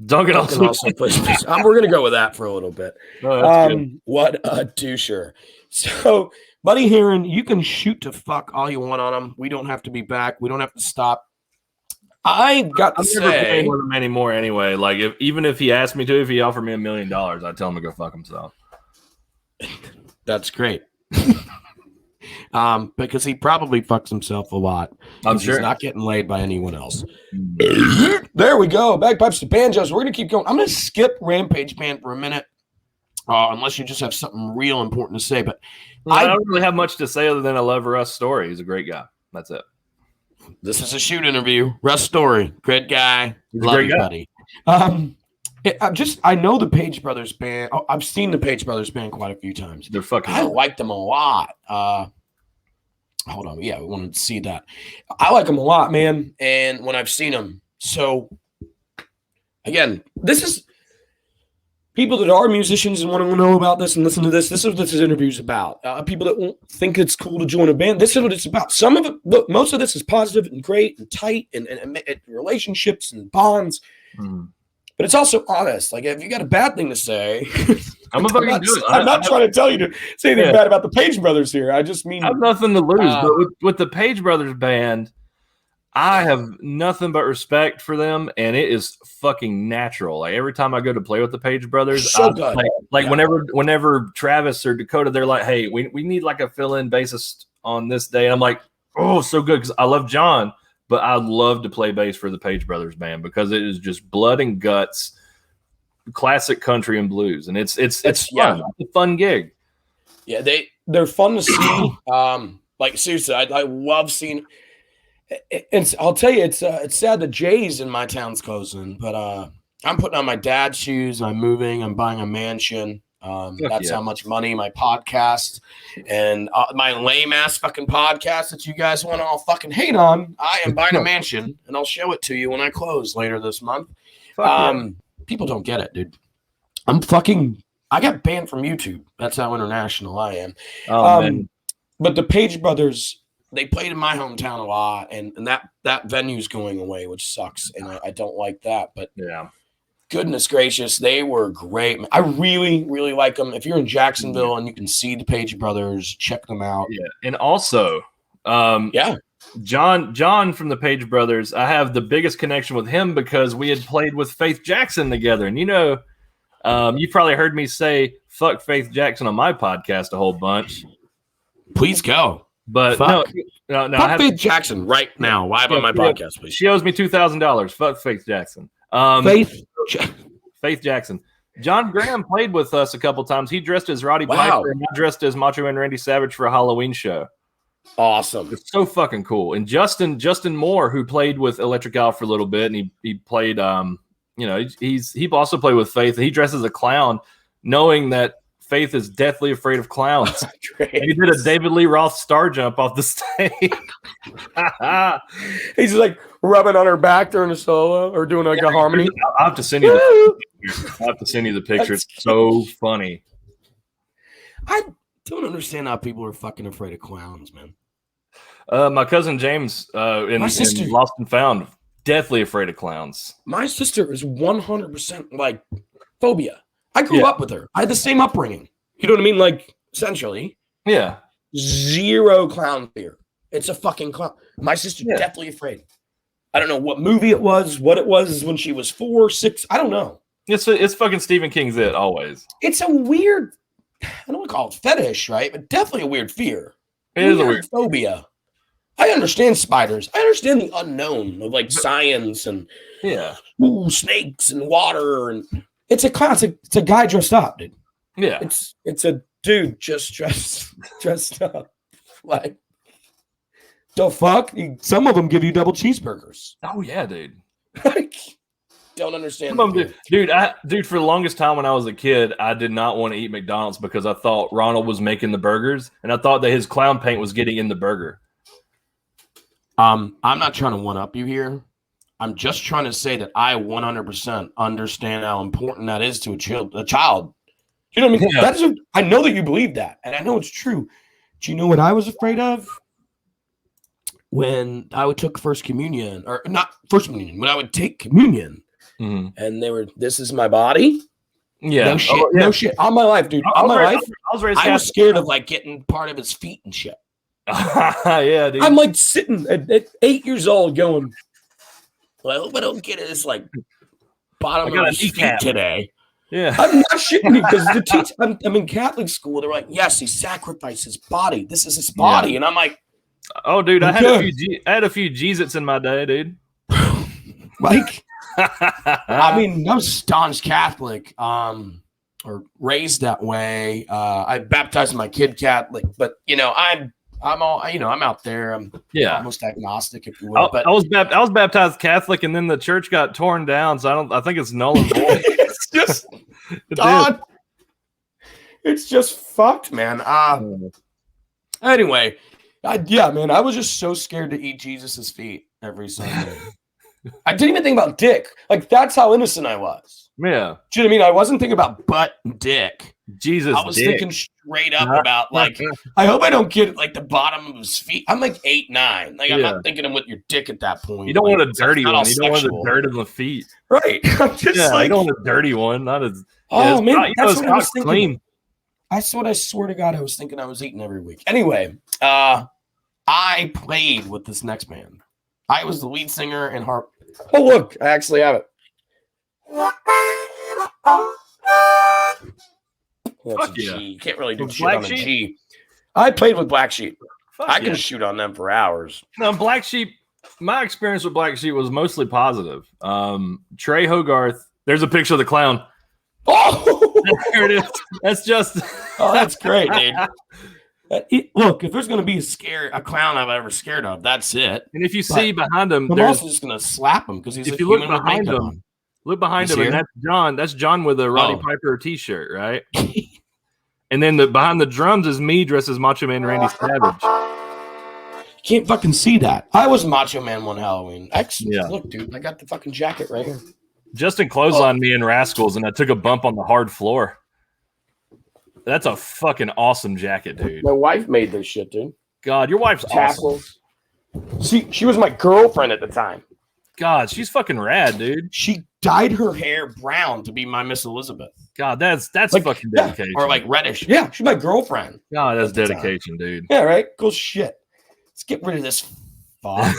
Duncan also plays bass. We're gonna go with that for a little bit. No, that's good. What a doucher. So, Buddy Heron, you can shoot to fuck all you want on him. We don't have to be back. We don't have to stop. I got to I'm never playing with him anymore anyway. Like even if he asked me to, if he offered me $1 million, I'd tell him to go fuck himself. That's great. Because he probably fucks himself a lot. I'm sure he's not getting laid by anyone else. There we go. Bagpipes to Banjos. We're gonna keep going. I'm gonna skip Rampage Band for a minute. Unless you just have something real important to say, but I don't really have much to say other than I love Russ Story. He's a great guy. That's it. This is a shoot interview. Russ Story, great guy. He's Love a great you, guy. Buddy. I know the Page Brothers band. I've seen the Page Brothers band quite a few times. They're fucking. I like them a lot. Hold on, yeah, we wanted to see that. I like them a lot, man. And when I've seen them, so again, this is people that are musicians and want to know about this and listen to this. This is what this interview is about. People that won't think it's cool to join a band. This is what it's about. Some of it, look, most of this is positive and great and tight and relationships and bonds. But it's also honest. Like, if you got a bad thing to say, I'm not trying to tell you to say anything bad about the Page Brothers here. I just mean I have nothing to lose. But with the Page Brothers band, I have nothing but respect for them, and it is fucking natural. Like every time I go to play with the Page Brothers, whenever Travis or Dakota, they're like, "Hey, we need like a fill-in bassist on this day," and I'm like, "Oh, so good," because I love John. But I'd love to play bass for the Page Brothers band because it is just blood and guts, classic country and blues, and it's fun. It's a fun gig. Yeah, they're fun to see. Like seriously, I love seeing. I'll tell you, it's sad that Jay's in my town's closing, but I'm putting on my dad's shoes. I'm moving. I'm buying a mansion. That's how much money my podcast and my lame ass fucking podcast that you guys want to all fucking hate on. I am buying a mansion, and I'll show it to you when I close later this month. People don't get it, dude. I got banned from YouTube. That's how international I am. Man. But the Page Brothers, they played in my hometown a lot, and that venue's going away, which sucks, and I don't like that. But yeah. Goodness gracious, they were great. I really, really like them. If you're in Jacksonville and you can see the Page Brothers, check them out. Yeah, and also, John from the Page Brothers, I have the biggest connection with him because we had played with Faith Jackson together. And you probably heard me say "fuck Faith Jackson" on my podcast a whole bunch. Please go, but fuck. no. Fuck Faith Jackson right now, live on my podcast, please. She owes me $2,000. Fuck Faith Jackson. Faith Jackson. John Graham played with us a couple times. He dressed as Roddy Piper and I dressed as Macho Man Randy Savage for a Halloween show. Awesome. It's so fucking cool. And Justin Moore, who played with Electric Al for a little bit, and he played he also played with Faith, and he dresses as a clown, knowing that Faith is deathly afraid of clowns. And he did a David Lee Roth star jump off the stage. He's like rubbing on her back during a solo or doing like a harmony. I'll have to send you the picture. It's so funny. I don't understand how people are fucking afraid of clowns, man. My cousin James in Lost and Found, deathly afraid of clowns. My sister is 100% like phobia. I grew up with her. I had the same upbringing. You know what I mean? Like, essentially. Yeah. Zero clown fear. It's a fucking clown. My sister deathly afraid. I don't know what movie it was, what it was when she was 4, 6. I don't know. It's fucking Stephen King's It, always. It's a weird, I don't want to call it fetish, right? But definitely a weird fear. It is a weird phobia. I understand spiders. I understand the unknown of like science and snakes and water and it's a class. It's a guy dressed up, dude. Yeah. It's a dude just dressed up. Like the fuck? Some of them give you double cheeseburgers. Oh yeah, dude. Like don't understand. Dude, for the longest time when I was a kid, I did not want to eat McDonald's because I thought Ronald was making the burgers, and I thought that his clown paint was getting in the burger. I'm not trying to one-up you here. I'm just trying to say that I 100% understand how important that is to a child. You know what I mean? Yeah. I know that you believe that, and I know it's true. Do you know what I was afraid of? When I took first communion, or not first communion, when I would take communion, and they were, this is my body. Yeah. No shit. No shit. On my life, dude. On my life. I was scared of like getting part of his feet and shit. Yeah, dude. I'm like sitting at 8 years old going, well, I hope I don't get his like bottom of his feet today. Yeah. I'm not shitting you because the teacher, I'm in Catholic school. They're like, yes, he sacrificed his body. This is his body. Yeah. And I'm like, oh, dude, I had a few Jeezits in my day, dude. Like, I mean, I was staunch Catholic, or raised that way. I baptized my kid Catholic, but you know, I'm all, you know, I'm out there. I'm almost agnostic, if you will. But I was baptized Catholic, and then the church got torn down, so I think it's null and void. It's just God. It's just fucked, man. Anyway. Man, I was just so scared to eat Jesus's feet every Sunday. I didn't even think about dick. Like, that's how innocent I was. Yeah. Do you know what I mean? I wasn't thinking about butt and dick. Jesus, I was thinking straight up about, like, I hope I don't get, like, the bottom of his feet. I'm like 8, 9. Like, I'm not thinking with your dick at that point. You don't like, want a dirty one. You don't want the dirt in the feet. Right. I'm just like, you don't want a dirty one. Not as. Oh, man. That's what I was thinking. Clean. That's what I swear to God I was thinking I was eating every week. Anyway, I played with this next band. I was the lead singer and harp. Oh, look, I actually have it. That's a G. You can't really do shit on a G. I played with Black Sheep. I can shoot on them for hours. No, Black Sheep, my experience with Black Sheep was mostly positive. Trey Hogarth, there's a picture of the clown. Oh, there it is. That's just. Oh, that's great, dude. Look, if there's going to be a clown I've ever scared of, that's it. And if you see behind him, I'm also just going to slap him because he's if a you human look behind him, on. Look behind him, and that's John. That's John with a Roddy Piper T-shirt, right? And then behind the drums is me dressed as Macho Man Randy Savage. Can't fucking see that. I was Macho Man one Halloween. Look, dude, I got the fucking jacket right here. Justin clotheslined me in Rascals, and I took a bump on the hard floor. That's a fucking awesome jacket, dude. My wife made this shit, dude. God, your wife's tassels. Awesome. She was my girlfriend at the time. God, she's fucking rad, dude. She dyed her hair brown to be my Miss Elizabeth. God, that's like, fucking dedication. Or like reddish. Yeah, she's my girlfriend. God, that's dedication, dude. Yeah, right? Cool shit. Let's get rid of this fuck.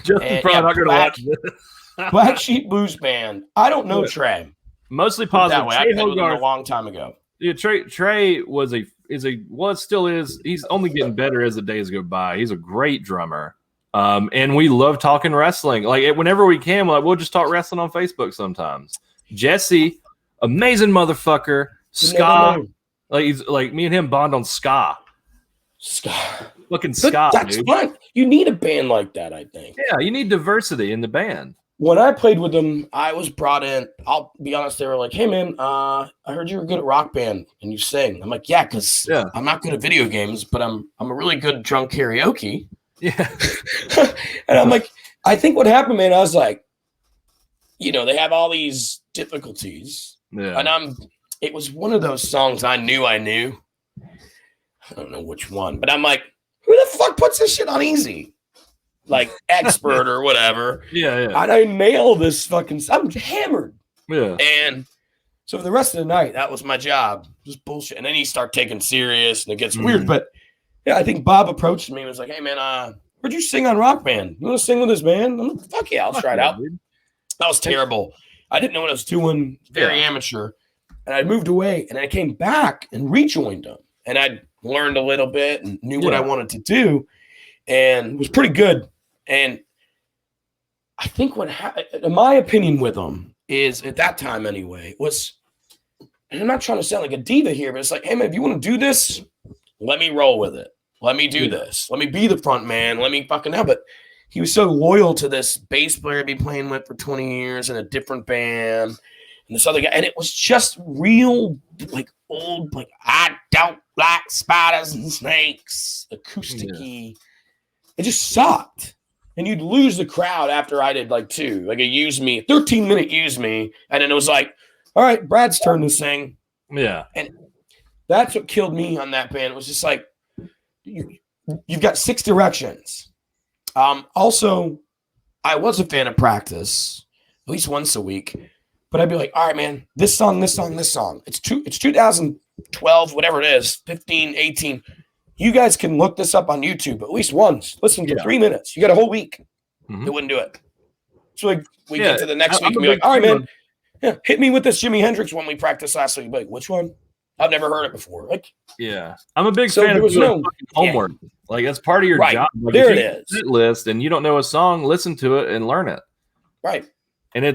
Justin's probably not going to watch this. Black Sheep Blues Band. I don't know Trey. Mostly positive. That way. I played with him a long time ago. Yeah, Trey still is. He's only getting better as the days go by. He's a great drummer. And we love talking wrestling. Like whenever we can, we'll just talk wrestling on Facebook sometimes. Jesse, amazing motherfucker. Ska. He's like me and him bond on ska. Ska. Fucking ska. That's fun. You need a band like that, I think. Yeah, you need diversity in the band. When I played with them, I was brought in. I'll be honest, they were like, "Hey man, I heard you were good at Rock Band and you sing." I'm like, "Yeah, because I'm not good at video games, but I'm a really good drunk karaoke." Yeah. And I'm like, I think what happened, man, I was like, you know, they have all these difficulties. Yeah. And it was one of those songs I knew. I don't know which one, but I'm like, who the fuck puts this shit on easy? Like expert or whatever. Yeah. And I nailed this I'm hammered. Yeah. And so for the rest of the night, that was my job. Just bullshit. And then you start taking serious and it gets weird. But yeah, I think Bob approached me and was like, "Hey man, heard you sing on Rock Band. You want to sing with this band?" I'm like, "Fuck yeah, I'll try it out." Dude. That was terrible. I didn't know what I was doing. Very amateur. And I moved away and I came back and rejoined them. And I learned a little bit and knew what I wanted to do. And it was pretty good. And I think what happened, in my opinion with them, is at that time anyway, was, and I'm not trying to sound like a diva here, but it's like, hey man, if you want to do this, let me roll with it. Let me do this. Let me be the front man. Let me fucking have it. he was so loyal to this bass player I'd been playing with for 20 years in a different band, and this other guy, and it was just real, like old, like I don't like spiders and snakes, acoustic-y. It just sucked, and you'd lose the crowd after I did like 2, like a 13-minute use me, and then it was like, all right, Brad's turn to sing. Yeah, and that's what killed me on that band. It was just like you've got 6 directions. Also, I was a fan of practice at least once a week, but I'd be like, all right, man, this song. It's 2012, whatever it is, 15, 18. You guys can look this up on YouTube at least once. Listen to 3 minutes. You got a whole week. They wouldn't do it. So like we get to the next week and be like, all right, man, hit me with this Jimi Hendrix one we practiced last week. Like, which one? I've never heard it before. Like, I'm a big fan of doing homework. Like, that's part of your job. Like, there it is. Set list, and you don't know a song, listen to it and learn it. Right. And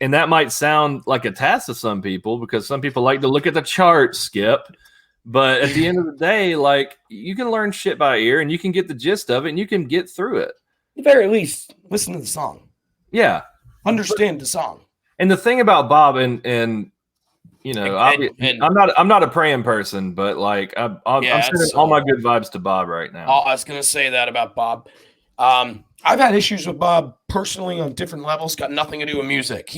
that might sound like a task to some people because some people like to look at the chart, Skip. But at the end of the day, like, you can learn shit by ear, and you can get the gist of it, and you can get through it. At the very least, listen to the song. Yeah, understand the song. And the thing about Bob and you know, I'm not a praying person, but like I'm sending all my good vibes to Bob right now. I was gonna say that about Bob. I've had issues with Bob personally on different levels. Got nothing to do with music.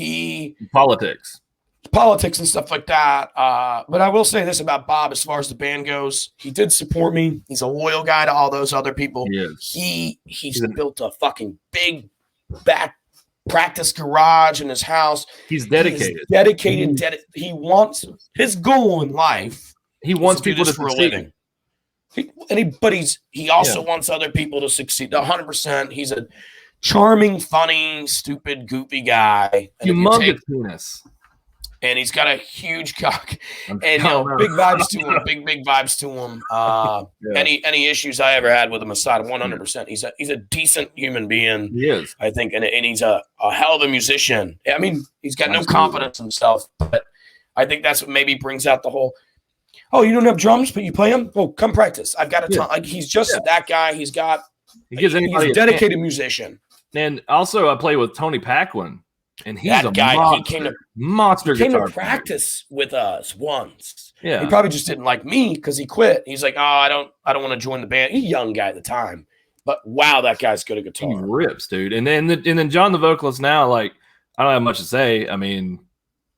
Politics and stuff like that. But I will say this about Bob as far as the band goes. He did support me. He's a loyal guy to all those other people. He's built a fucking big back practice garage in his house. He's dedicated. He wants his goal in life. He wants people to for succeed. a living. He also wants other people to succeed. 100%. He's a charming, funny, stupid, goofy guy. Humongous penis. And he's got a huge cock. And big vibes to him. Big vibes to him. Any issues I ever had with him aside, 100%. He's a decent human being. He is, I think, and he's a hell of a musician. I mean, he's got no confidence in himself, but I think that's what maybe brings out the whole. Oh, you don't have drums, but you play them? Oh, come practice. I've got a ton. Like, he's just that guy. He's a dedicated musician. And also, I play with Tony Paquin. And he's that a guy. monster. He came guitar to practice with us once. Yeah, he probably just didn't like me because he quit. He's like, oh, I don't want to join the band. He's a young guy at the time, but wow, that guy's good at guitar. He rips, dude. And then John, the vocalist, now, like, I don't have much to say. I mean,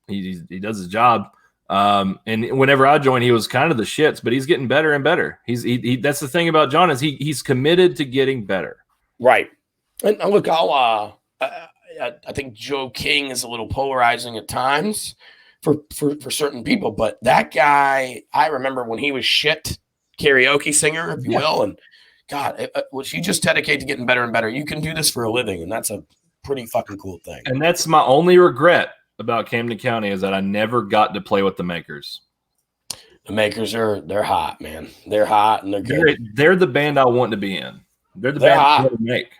he does his job. And whenever I joined, he was kind of the shits, but he's getting better and better. That's the thing about John is he's committed to getting better. Right. And look, I think Joe King is a little polarizing at times for certain people, but that guy, I remember when he was shit karaoke singer, if you will, and God, was he just dedicated to getting better and better? You can do this for a living, and that's a pretty fucking cool thing. And that's my only regret about Camden County is that I never got to play with the Makers. The Makers they're hot, man. They're hot and they're good. They're the band I want to be in. They're the band I want to make.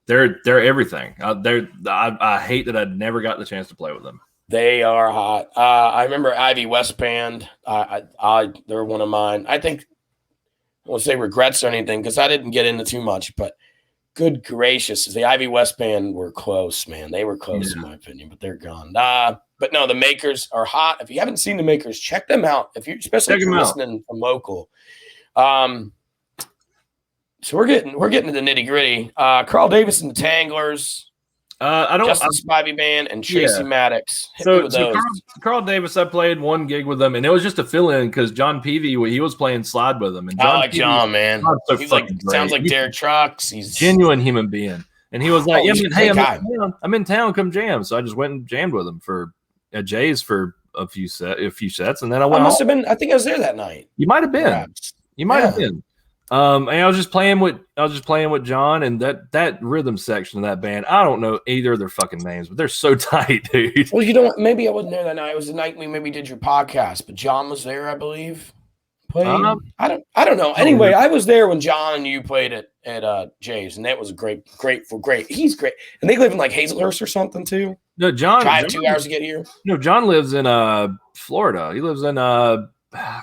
They're everything. I hate that I never got the chance to play with them. They are hot. I remember Ivy West Band. They're one of mine. I think I won't say regrets or anything because I didn't get into too much, but good gracious, the Ivy West Band were close, man. They were close in my opinion, but they're gone. But no, the Makers are hot. If you haven't seen the Makers, check them out. Especially if you're listening from local. So we're getting to the nitty gritty. Carl Davis and the Tanglers. Justin Spivey Band and Tracy Maddox. So Carl Davis, I played one gig with them, and it was just a fill-in because John Peavy, he was playing slide with them. And I like John, man. He's sounds like Derek Trucks. He's genuine human being. And he was like, I'm in town, come jam. So I just went and jammed with him at Jay's for a few sets, and then I went. I think I was there that night. You might have been. Perhaps. You might have been. And I was just playing with John, and that rhythm section of that band. I don't know either of their fucking names, but they're so tight, dude. Well, maybe I wasn't there that night. It was the night we maybe did your podcast, but John was there, I believe. I don't know. Anyway, I was there when John and you played at Jay's, and that was great. He's great, and they live in like Hazelhurst or something too. No, John drive 2 hours to get here. No, John lives in Florida. He lives in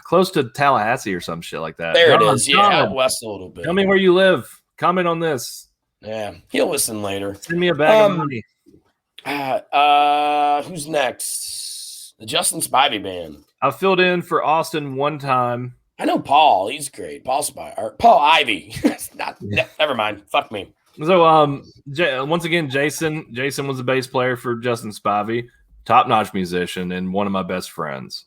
close to Tallahassee or some shit like that. There it is. Out west a little bit. Tell me where you live. Comment on this. Yeah, he'll listen later. Send me a bag of money. Who's next? The Justin Spivey band. I filled in for Austin one time. I know Paul. He's great. Paul Ivy. Never mind. Fuck me. So, once again, Jason was the bass player for Justin Spivey, top-notch musician and one of my best friends.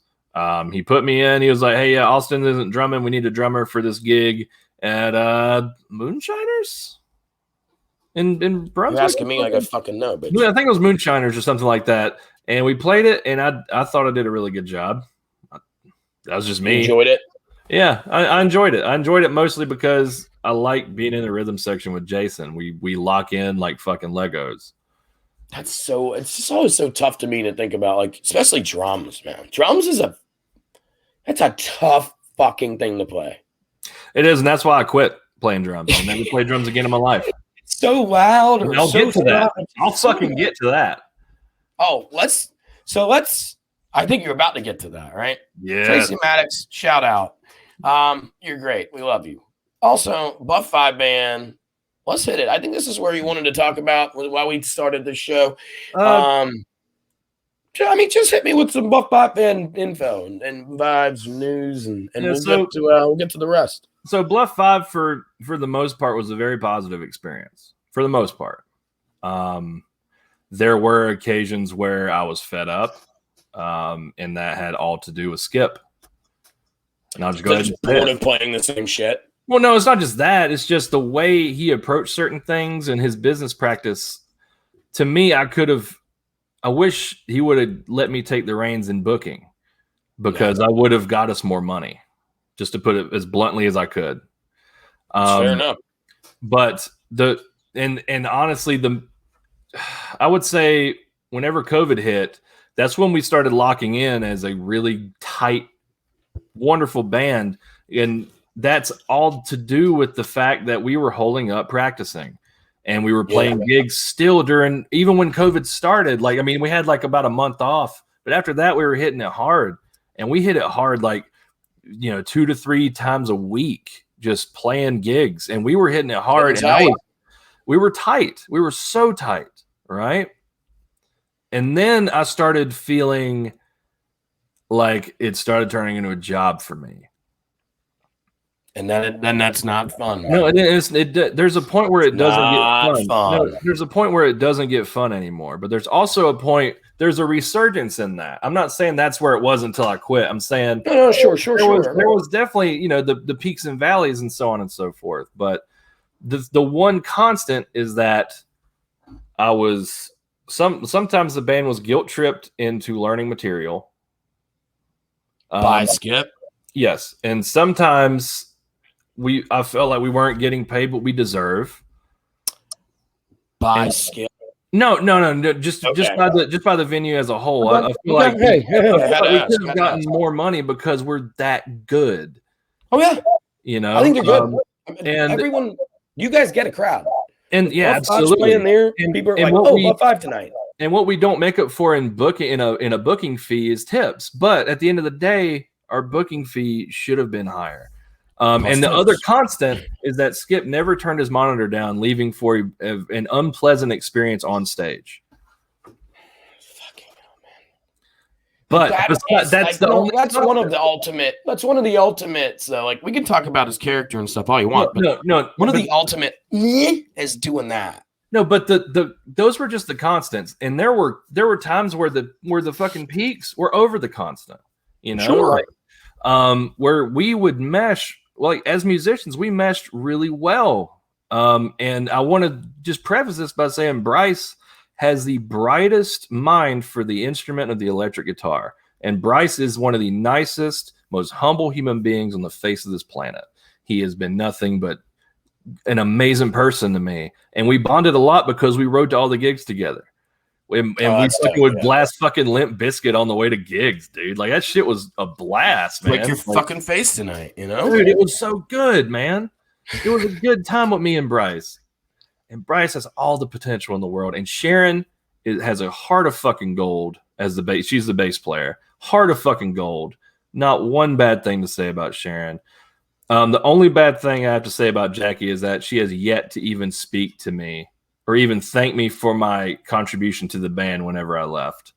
He put me in. He was like, "Hey, Austin isn't drumming. We need a drummer for this gig at Moonshiners in Brunswick." You're asking me like I fucking know, but I think it was Moonshiners or something like that. And we played it, and I thought I did a really good job. That was just me. You enjoyed it? Yeah, I enjoyed it. I enjoyed it mostly because I like being in the rhythm section with Jason. We lock in like fucking Legos. It's just always so tough to me to think about, like, especially drums, man. Drums that's a tough fucking thing to play. It is, and that's why I quit playing drums. I'll never play drums again in my life. It's so loud. I'll get to that. I'll fucking get to that. Oh, let's. I think you're about to get to that, right? Yeah. Tracy Maddox, shout out. You're great. We love you. Also, Buff 5 band. Let's hit it. I think this is where you wanted to talk about why we started this show. Just hit me with some Buff 5 band info and vibes and news, and we'll get to the rest. So Bluff 5 for the most part was a very positive experience. For the most part. There were occasions where I was fed up, and that had all to do with Skip. And I'll just go ahead and bored of playing the same shit. Well, no, it's not just that. It's just the way he approached certain things and his business practice. To me, I wish he would have let me take the reins in booking, because I would have got us more money, just to put it as bluntly as I could. Fair enough. But honestly, I would say whenever COVID hit, that's when we started locking in as a really tight, wonderful band. And that's all to do with the fact that we were holding up practicing, and we were playing gigs still even when COVID started. Like, I mean, we had like about a month off, but after that we were hitting it hard, and we hit it hard, like, 2 to 3 times a week, just playing gigs. And we were hitting it hard. And we were tight. We were so tight. Right. And then I started feeling like it started turning into a job for me. And then that's not fun. No, there's a point where it doesn't get fun. No, there's a point where it doesn't get fun anymore. But there's also a point, there's a resurgence in that. I'm not saying that's where it was until I quit. I'm saying sure. There was definitely, the peaks and valleys and so on and so forth. But the one constant is that I was sometimes the band was guilt tripped into learning material. By Skip? Yes. And sometimes I felt like we weren't getting paid what we deserve. By Skip? No. Just by the venue as a whole. I feel like we could have gotten more money because we're that good. Oh yeah. I think they're good. And everyone, you guys get a crowd. And yeah, absolutely. Playing there, and people are like, Buff 5 tonight. And what we don't make up for in a booking fee is tips. But at the end of the day, our booking fee should have been higher. And the other constant is that Skip never turned his monitor down, leaving for an unpleasant experience on stage. Fucking hell, man. But that's one of the ultimate. That's one of the ultimates, though. Like, we can talk about his character and stuff all you want. No. One of the ultimate is doing that. No, but those were just the constants, and there were times where the fucking peaks were over the constant. Sure. Like, where we would mesh. Like, as musicians, we meshed really well. And I want to just preface this by saying Bryce has the brightest mind for the instrument of the electric guitar. And Bryce is one of the nicest, most humble human beings on the face of this planet. He has been nothing but an amazing person to me. And we bonded a lot because we rode to all the gigs together. And we would blast fucking Limp Bizkit on the way to gigs, dude. Like, that shit was a blast, man. Like your fucking face tonight, Dude, it was so good, man. It was a good time with me and Bryce. And Bryce has all the potential in the world. And Sharon has a heart of fucking gold as the bass. She's the bass player. Heart of fucking gold. Not one bad thing to say about Sharon. The only bad thing I have to say about Jackie is that she has yet to even speak to me or even thank me for my contribution to the band whenever I left.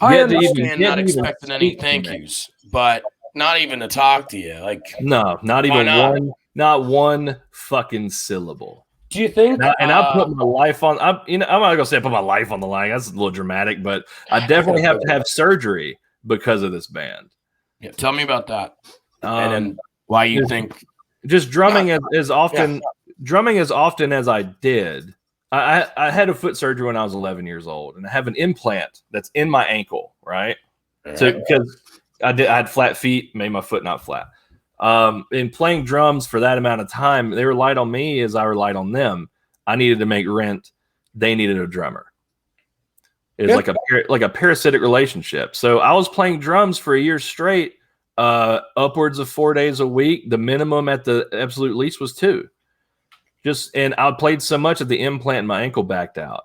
I Yet to even- understand yet not to even expecting any speak to thank me. yous, but not even to talk to you. Like, No, not Why even not? not one fucking syllable. do you think? And I put my life on. I'm not gonna say I put my life on the line. That's a little dramatic, but I definitely have to have surgery because of this band. Yeah, tell me about that, and then Um, why you just- think? just drumming as often as I did. I had a foot surgery when I was 11 years old, and I have an implant that's in my ankle, right? So because I had flat feet, made my foot not flat. In playing drums for that amount of time, they relied on me as I relied on them. I needed to make rent. They needed a drummer. It was like a parasitic relationship. So I was playing drums for a year straight, upwards of 4 days a week. The minimum at the absolute least was 2. And I played so much that the implant in my ankle backed out.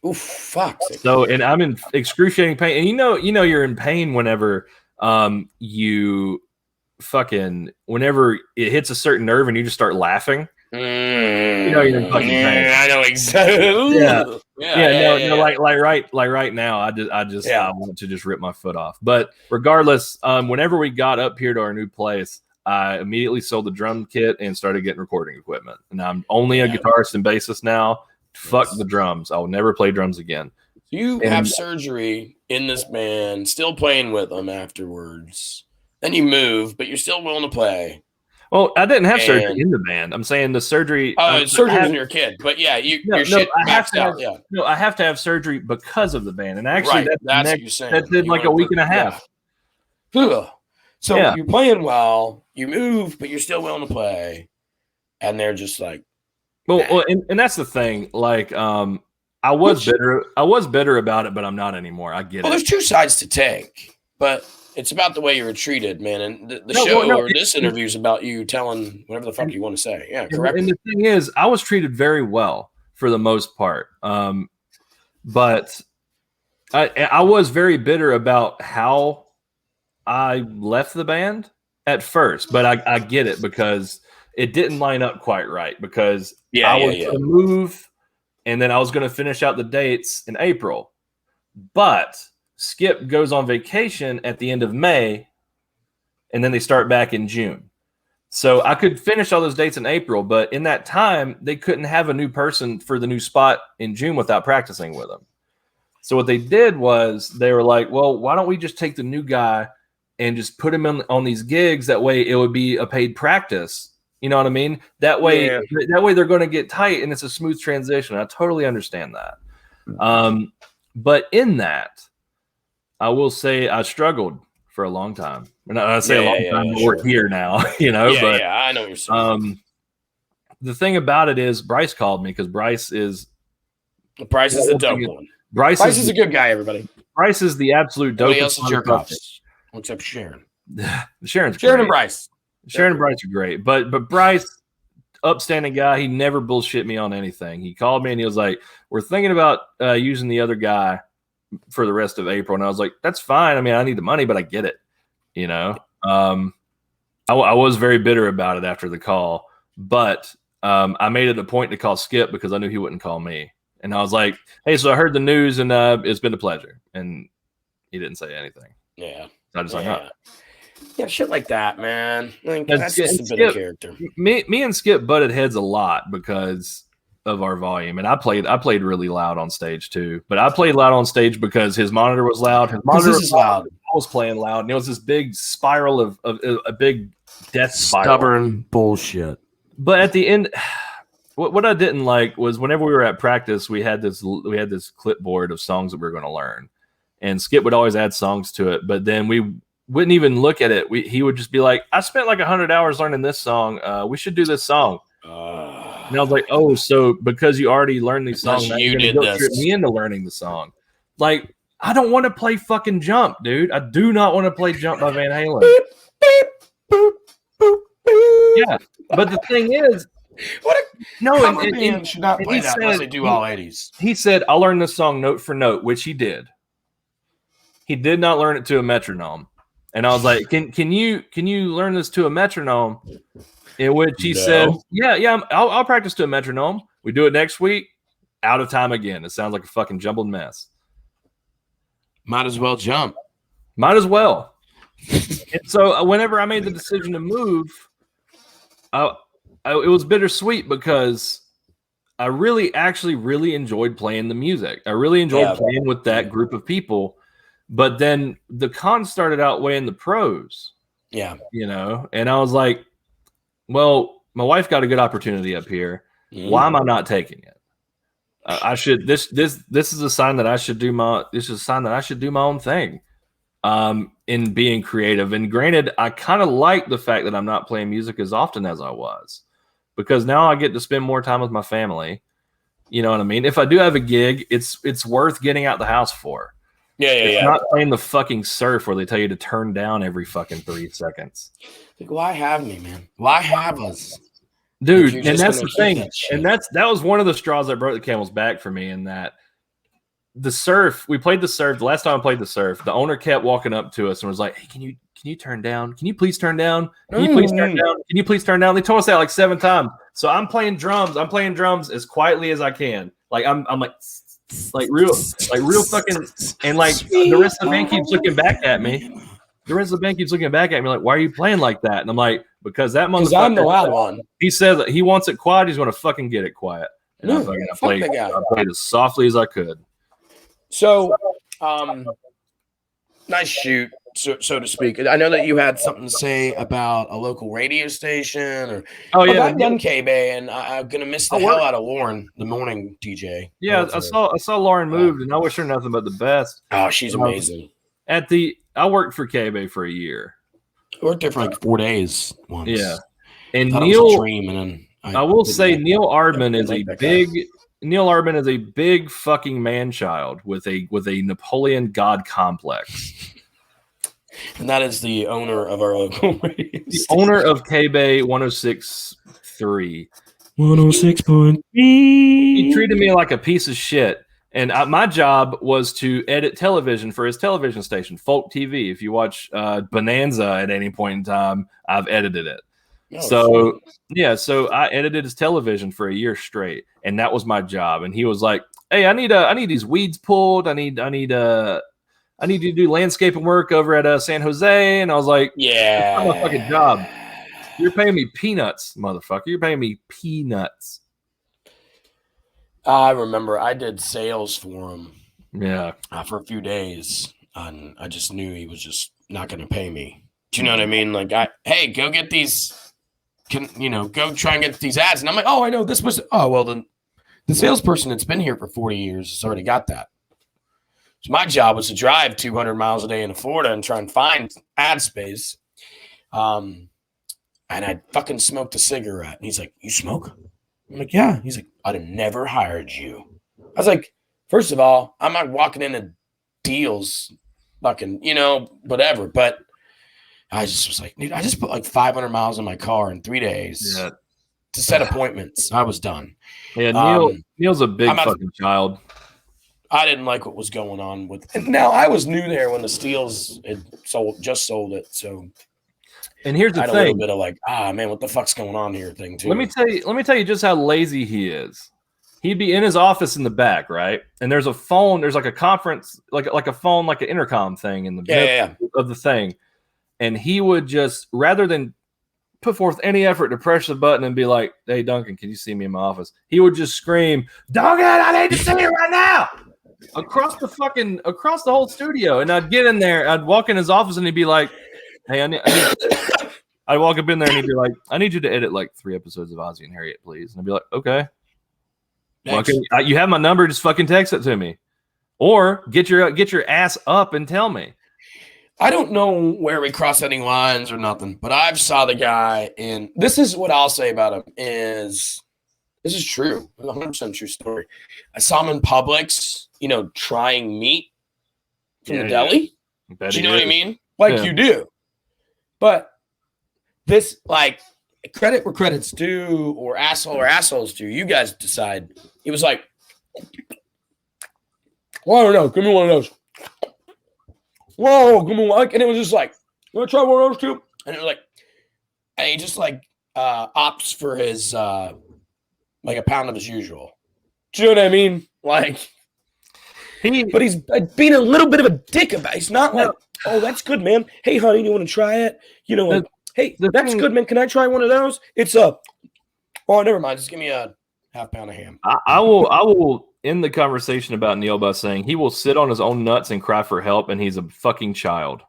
Oof, fuck. So, and I'm in excruciating pain. And you know you're in pain whenever whenever it hits a certain nerve and you just start laughing. You know you're in fucking pain. I know exactly. Yeah. Like right now, I want to just rip my foot off. But regardless, whenever we got up here to our new place, I immediately sold the drum kit and started getting recording equipment. And I'm only a guitarist and bassist now. Fuck the drums. I will never play drums again. You have surgery in this band, still playing with them afterwards. Then you move, but you're still willing to play. Well, I didn't have surgery in the band. I'm saying the surgery. Surgery was in your kid, but yeah, your shit maxed out. Yeah. No, I have to have surgery because of the band, and actually, that's what you're saying. That did like a week and a half. Yeah. So you're playing well, you move, but you're still willing to play, and they're just like, well, and that's the thing. Like, I was bitter about it, but I'm not anymore. I get it. Well, there's two sides to take, but it's about the way you were treated, man. And this interview is about you telling whatever the fuck you want to say. Yeah, correct. And the thing is, I was treated very well for the most part. But I was very bitter about how I left the band at first. But I get it because it didn't line up quite right because I was going to move and then I was going to finish out the dates in April. But Skip goes on vacation at the end of May, and then they start back in June. So I could finish all those dates in April, but in that time, they couldn't have a new person for the new spot in June without practicing with them. So what they did was they were like, well, why don't we just take the new guy and just put him on these gigs? That way it would be a paid practice. You know what I mean? That way they're going to get tight, and it's a smooth transition. I totally understand that. But in that, I will say I struggled for a long time. And I say a long time, but we're here now, you know. I know what you're saying. The thing about it is Bryce called me because Bryce is the dope one. Bryce is a good guy, everybody. Bryce is the absolute dope. Nobody else is jerk offs, except Sharon. Sharon and Bryce. Sharon and Bryce are great. But Bryce, upstanding guy, he never bullshit me on anything. He called me and he was like, we're thinking about using the other guy for the rest of April. And I was like, that's fine. I mean, I need the money, but I get it. You know, I was very bitter about it after the call, but I made it a point to call Skip because I knew he wouldn't call me. And I was like, hey, so I heard the news and it's been a pleasure. And he didn't say anything. Yeah. So I just hung up. Yeah, shit like that, man. Like, that's just a bit of character. Me and Skip butted heads a lot because of our volume, and I played really loud on stage too. But I played loud on stage because his monitor was loud. His monitor was loud. I was playing loud, and it was this big spiral of a big death spiral. Stubborn bullshit. But at the end, what I didn't like was whenever we were at practice, we had this clipboard of songs that we were going to learn, and Skip would always add songs to it. But then we wouldn't even look at it. He would just be like, I spent like 100 hours learning this song. We should do this song. And I was like, oh, so because you already learned these songs, now you're going to trip me into learning the song. Like, I don't want to play fucking Jump, dude. I do not want to play Jump by Van Halen. Beep, beep, boop, boop, boop. Yeah, but the thing is, cover band should not play that unless they do all 80s. He said, I'll learn this song note for note, which he did. He did not learn it to a metronome. And I was like, can you learn this to a metronome? In which he said, yeah, I'll practice to a metronome. We do it next week. Out of time again. It sounds like a fucking jumbled mess. Might as well jump. Might as well. And so whenever I made the decision to move, it was bittersweet because I really enjoyed playing the music. I really enjoyed playing with that group of people. But then the cons started outweighing the pros. Yeah. You know, and I was like, well, my wife got a good opportunity up here. Why am I not taking it? I should. This is a sign that I should do my. This is a sign that I should do my own thing. In being creative. And granted, I kind of like the fact that I'm not playing music as often as I was, because now I get to spend more time with my family. You know what I mean? If I do have a gig, it's worth getting out the house for. It's not playing the fucking surf where they tell you to turn down every fucking 3 seconds. Like, why have me, man? Why have us? Dude, and that's the thing. And that was one of the straws that broke the camel's back for me, in that the surf, we played the surf. The last time I played the surf, the owner kept walking up to us and was like, hey, can you turn down? Can you please turn down? Can you please turn down? Can you please turn down? They told us that like 7 times. So I'm playing drums. I'm playing drums as quietly as I can. Like I'm like real fucking, and like the rest of the band keeps looking back at me. The rest of the band keeps looking back at me like, why are you playing like that? And I'm like, because that motherfucker, I'm the loud one. He says that he wants it quiet. He's going to fucking get it quiet. And I played as softly as I could. So, nice shoot, so to speak. I know that you had something to say about a local radio station, or I've done K-Bay, and I'm gonna miss the hell out of Lauren, the morning DJ. Yeah, I saw Lauren moved, and I wish her nothing but the best. Oh, she's amazing. I worked for K-Bay for a year. I worked there for like 4 days once. Yeah, and Neil, was a dream, and then I will say Neil Ardman is Neil Ardman is a big fucking man-child with a Napoleon God complex. And that is the owner of our local radio station. The owner of K-Bay 106.3. 106.3. He treated me like a piece of shit. And my job was to edit television for his television station, Folk TV. If you watch Bonanza at any point in time, I've edited it. So I edited his television for a year straight, and that was my job. And he was like, "Hey, I need these weeds pulled. I need you to do landscaping work over at San Jose." And I was like, "Yeah, that's my fucking job. You're paying me peanuts, motherfucker. You're paying me peanuts." I remember I did sales for him. Yeah, for a few days, and I just knew he was just not going to pay me. Do you know what I mean? Like, hey, go get these. Go try and get these ads. And I'm like, oh, I know this was. Oh, well, the salesperson that's been here for 40 years has already got that. So my job was to drive 200 miles a day into Florida and try and find ad space. And I fucking smoked a cigarette. And he's like, you smoke? I'm like, yeah. He's like, I'd have never hired you. I was like, first of all, I'm not walking into deals, fucking, whatever. But I just was like, dude, I just put like 500 miles in my car in 3 days to set appointments. I was done. Yeah, Neil's a big fucking child. I didn't like what was going on with. And now I was new there when the Steels had just sold it. So, and here's the thing: a little bit of like, man, what the fuck's going on here? Thing too. Let me tell you just how lazy he is. He'd be in his office in the back, right? And there's a phone. There's like a conference, like a phone, like an intercom thing in the middle of the thing. And he would just, rather than put forth any effort to press the button and be like, hey, Duncan, can you see me in my office? He would just scream, Duncan, I need to see you right now. Across the whole studio. And I'd get in there, I'd walk in his office and he'd be like, hey, I'd walk up in there and he'd be like, I need you to edit like 3 episodes of Ozzy and Harriet, please. And I'd be like, okay. Well, you have my number, just fucking text it to me. Or get your ass up and tell me. I don't know where we cross any lines or nothing, but I've saw the guy, and this is what I'll say about him is this is true. 100% true story. I saw him in Publix, trying meat from the deli. Do you know what I mean? Like you do. But this, like, credit where credit's due, or assholes do. You guys decide. He was like, well, I don't know. Give me one of those. Whoa, give me one. And it was just like You want to try one of those too? And it was like, and he just like opts for his like a pound of his usual. Do you know what I mean? Like, but he's being a little bit of a dick about it. He's not like, oh, that's good, man. Hey, honey, you want to try it? You know, hey, that's good, man. Can I try one of those? It's oh, never mind. Just give me a half pound of ham. I will end the conversation about Neil by saying he will sit on his own nuts and cry for help, and he's a fucking child.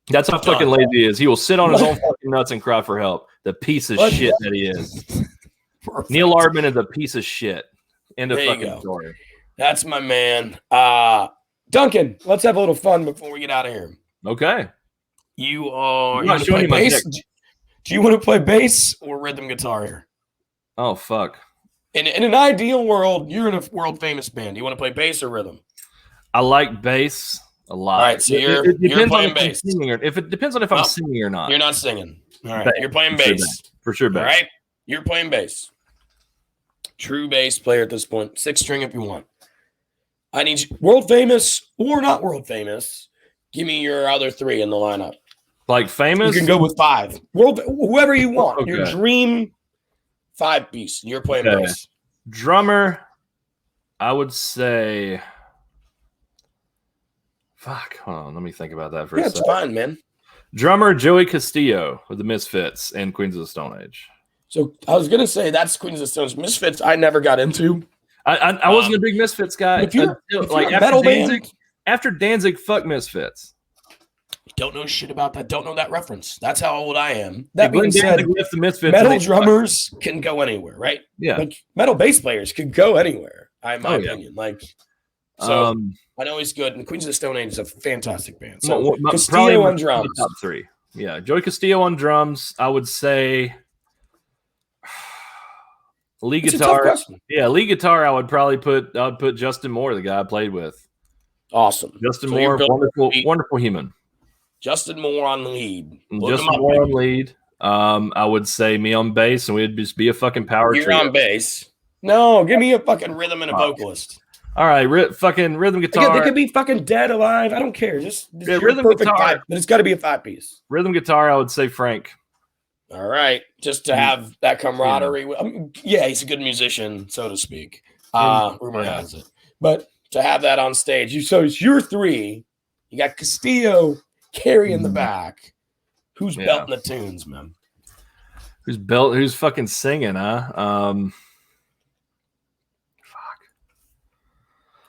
That's how fucking lazy he is. He will sit on his own fucking nuts and cry for help. The piece of shit that he is. Perfect. Neil Ardman is a piece of shit. End of fucking story. That's my man. Duncan, let's have a little fun before we get out of here. Okay. You want to play bass? Do you want to play bass or rhythm guitar here? Oh, fuck. In an ideal world, you're in a world-famous band. Do you want to play bass or rhythm? I like bass a lot. All right, so you're playing bass. If it depends on if I'm singing or not. You're not singing. All right, you're playing bass. For sure bass. All right, you're playing bass. True bass player at this point. 6-string if you want. I need you, world famous or not world famous. Give me your other 3 in the lineup. Like famous? You can go with 5. Whoever you want. Okay. Your dream 5-piece. You're playing bass. Drummer, I would say. Fuck. Hold on. Let me think about that for a second. It's fine, man. Drummer Joey Castillo with the Misfits and Queens of the Stone Age. So I was gonna say that's Queens of the Stone Age. Misfits I never got into. I wasn't a big Misfits guy. If you're like a metal band, after Danzig, fuck Misfits. Don't know shit about that. Don't know that reference. That's how old I am. That being said, the Misfits metal drummers can go anywhere, right? Yeah. Like metal bass players can go anywhere. In my opinion, like so. I know he's good, and Queens of the Stone Age is a fantastic band. So Castillo on drums, top 3. Yeah, Joey Castillo on drums. I would say lead guitar. Yeah, lead guitar. I would probably put Justin Moore, the guy I played with. Awesome, Justin Moore, wonderful human. Justin Moore on lead. Justin Moore on lead. I would say me on bass, and we'd just be a fucking power trio. You're on bass. No, give me a fucking rhythm and a vocalist. All right, fucking rhythm guitar. Again, they could be fucking dead, alive. I don't care. Just rhythm guitar. But it's got to be a 5-piece. Rhythm guitar, I would say Frank. All right, just to have that camaraderie. Yeah, he's a good musician, so to speak. Rumor has it. But to have that on stage, so it's your 3. You got Castillo, Kerry in the back. Who's belting the tunes, man? Who's fucking singing, huh?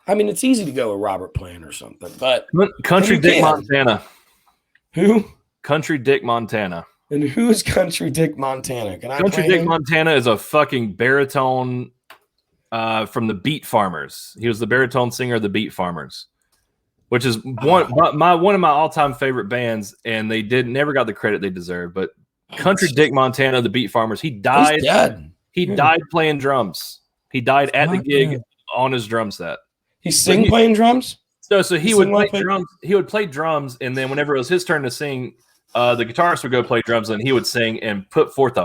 I mean, it's easy to go with Robert Plant or something, but Country Dick Montana. Who? Country Dick Montana. And who is Country Dick Montana? Country Dick Montana is a fucking baritone from the Beat Farmers. He was the baritone singer of the Beat Farmers, which is one of my all-time favorite bands, and they never got the credit they deserved. But Country Dick Montana, the Beat Farmers, he died. He's dead. He died playing drums. He died at the gig on his drum set. He's playing drums? So he would play drums. He would play drums, and then whenever it was his turn to sing, the guitarist would go play drums, and he would sing and put forth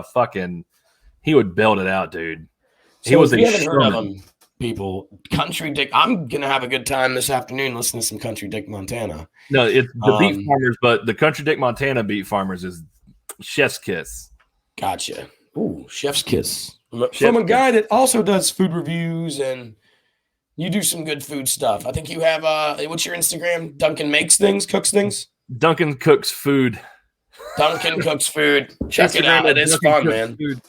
he would build it out, dude. So he was a haven't heard of him, people. Country Dick. I'm gonna have a good time this afternoon listening to some Country Dick Montana. No, it's the Beat Farmers, but the Country Dick Montana Beat Farmers is chef's kiss. Gotcha. Ooh, chef's kiss. From a guy that also does food reviews and you do some good food stuff. I think you have what's your Instagram? Duncan cooks things. Duncan cooks food. Duncan cooks food. Check it out. It is fun, man. Food.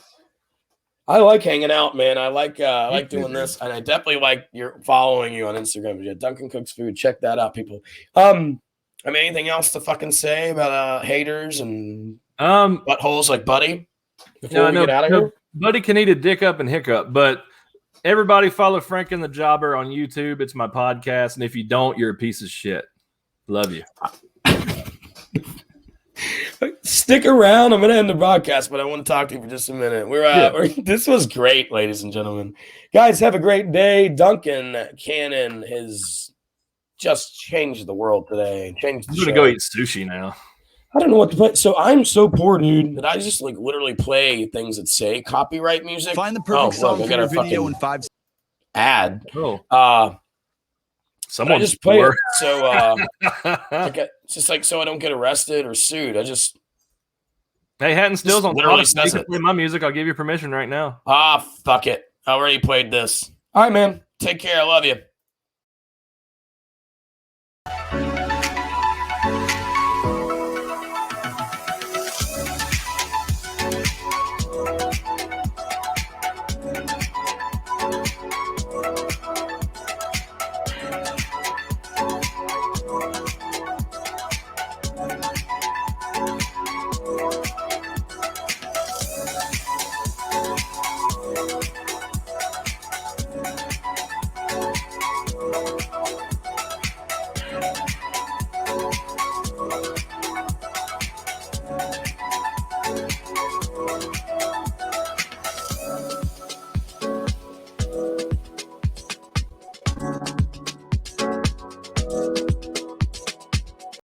I like hanging out, man. I like doing this, and I definitely like following you on Instagram. Yeah, Duncan cooks food. Check that out, people. I mean, anything else to fucking say about haters and buttholes like Buddy before we get out of here? Buddy can eat a dick up and hiccup, but everybody follow Frank and the Jobber on YouTube. It's my podcast, and if you don't, you're a piece of shit. Love you. Stick around. I'm going to end the broadcast, but I want to talk to you for just a minute. This was great, ladies and gentlemen. Guys, have a great day. Duncan Cannon has just changed the world today. I'm going to go eat sushi now. I don't know what to play. So I'm so poor, dude, that I just literally play things that say copyright music. Find the perfect song for your video in 5 seconds. Ad. Oh. Someone just play it swore. so it's just like so I don't get arrested or sued. I just Hey, Hatton Still's on literally Spotify. You says can it. play my music. I'll give you permission right now. Fuck it. I already played this. All right, man. Take care. I love you.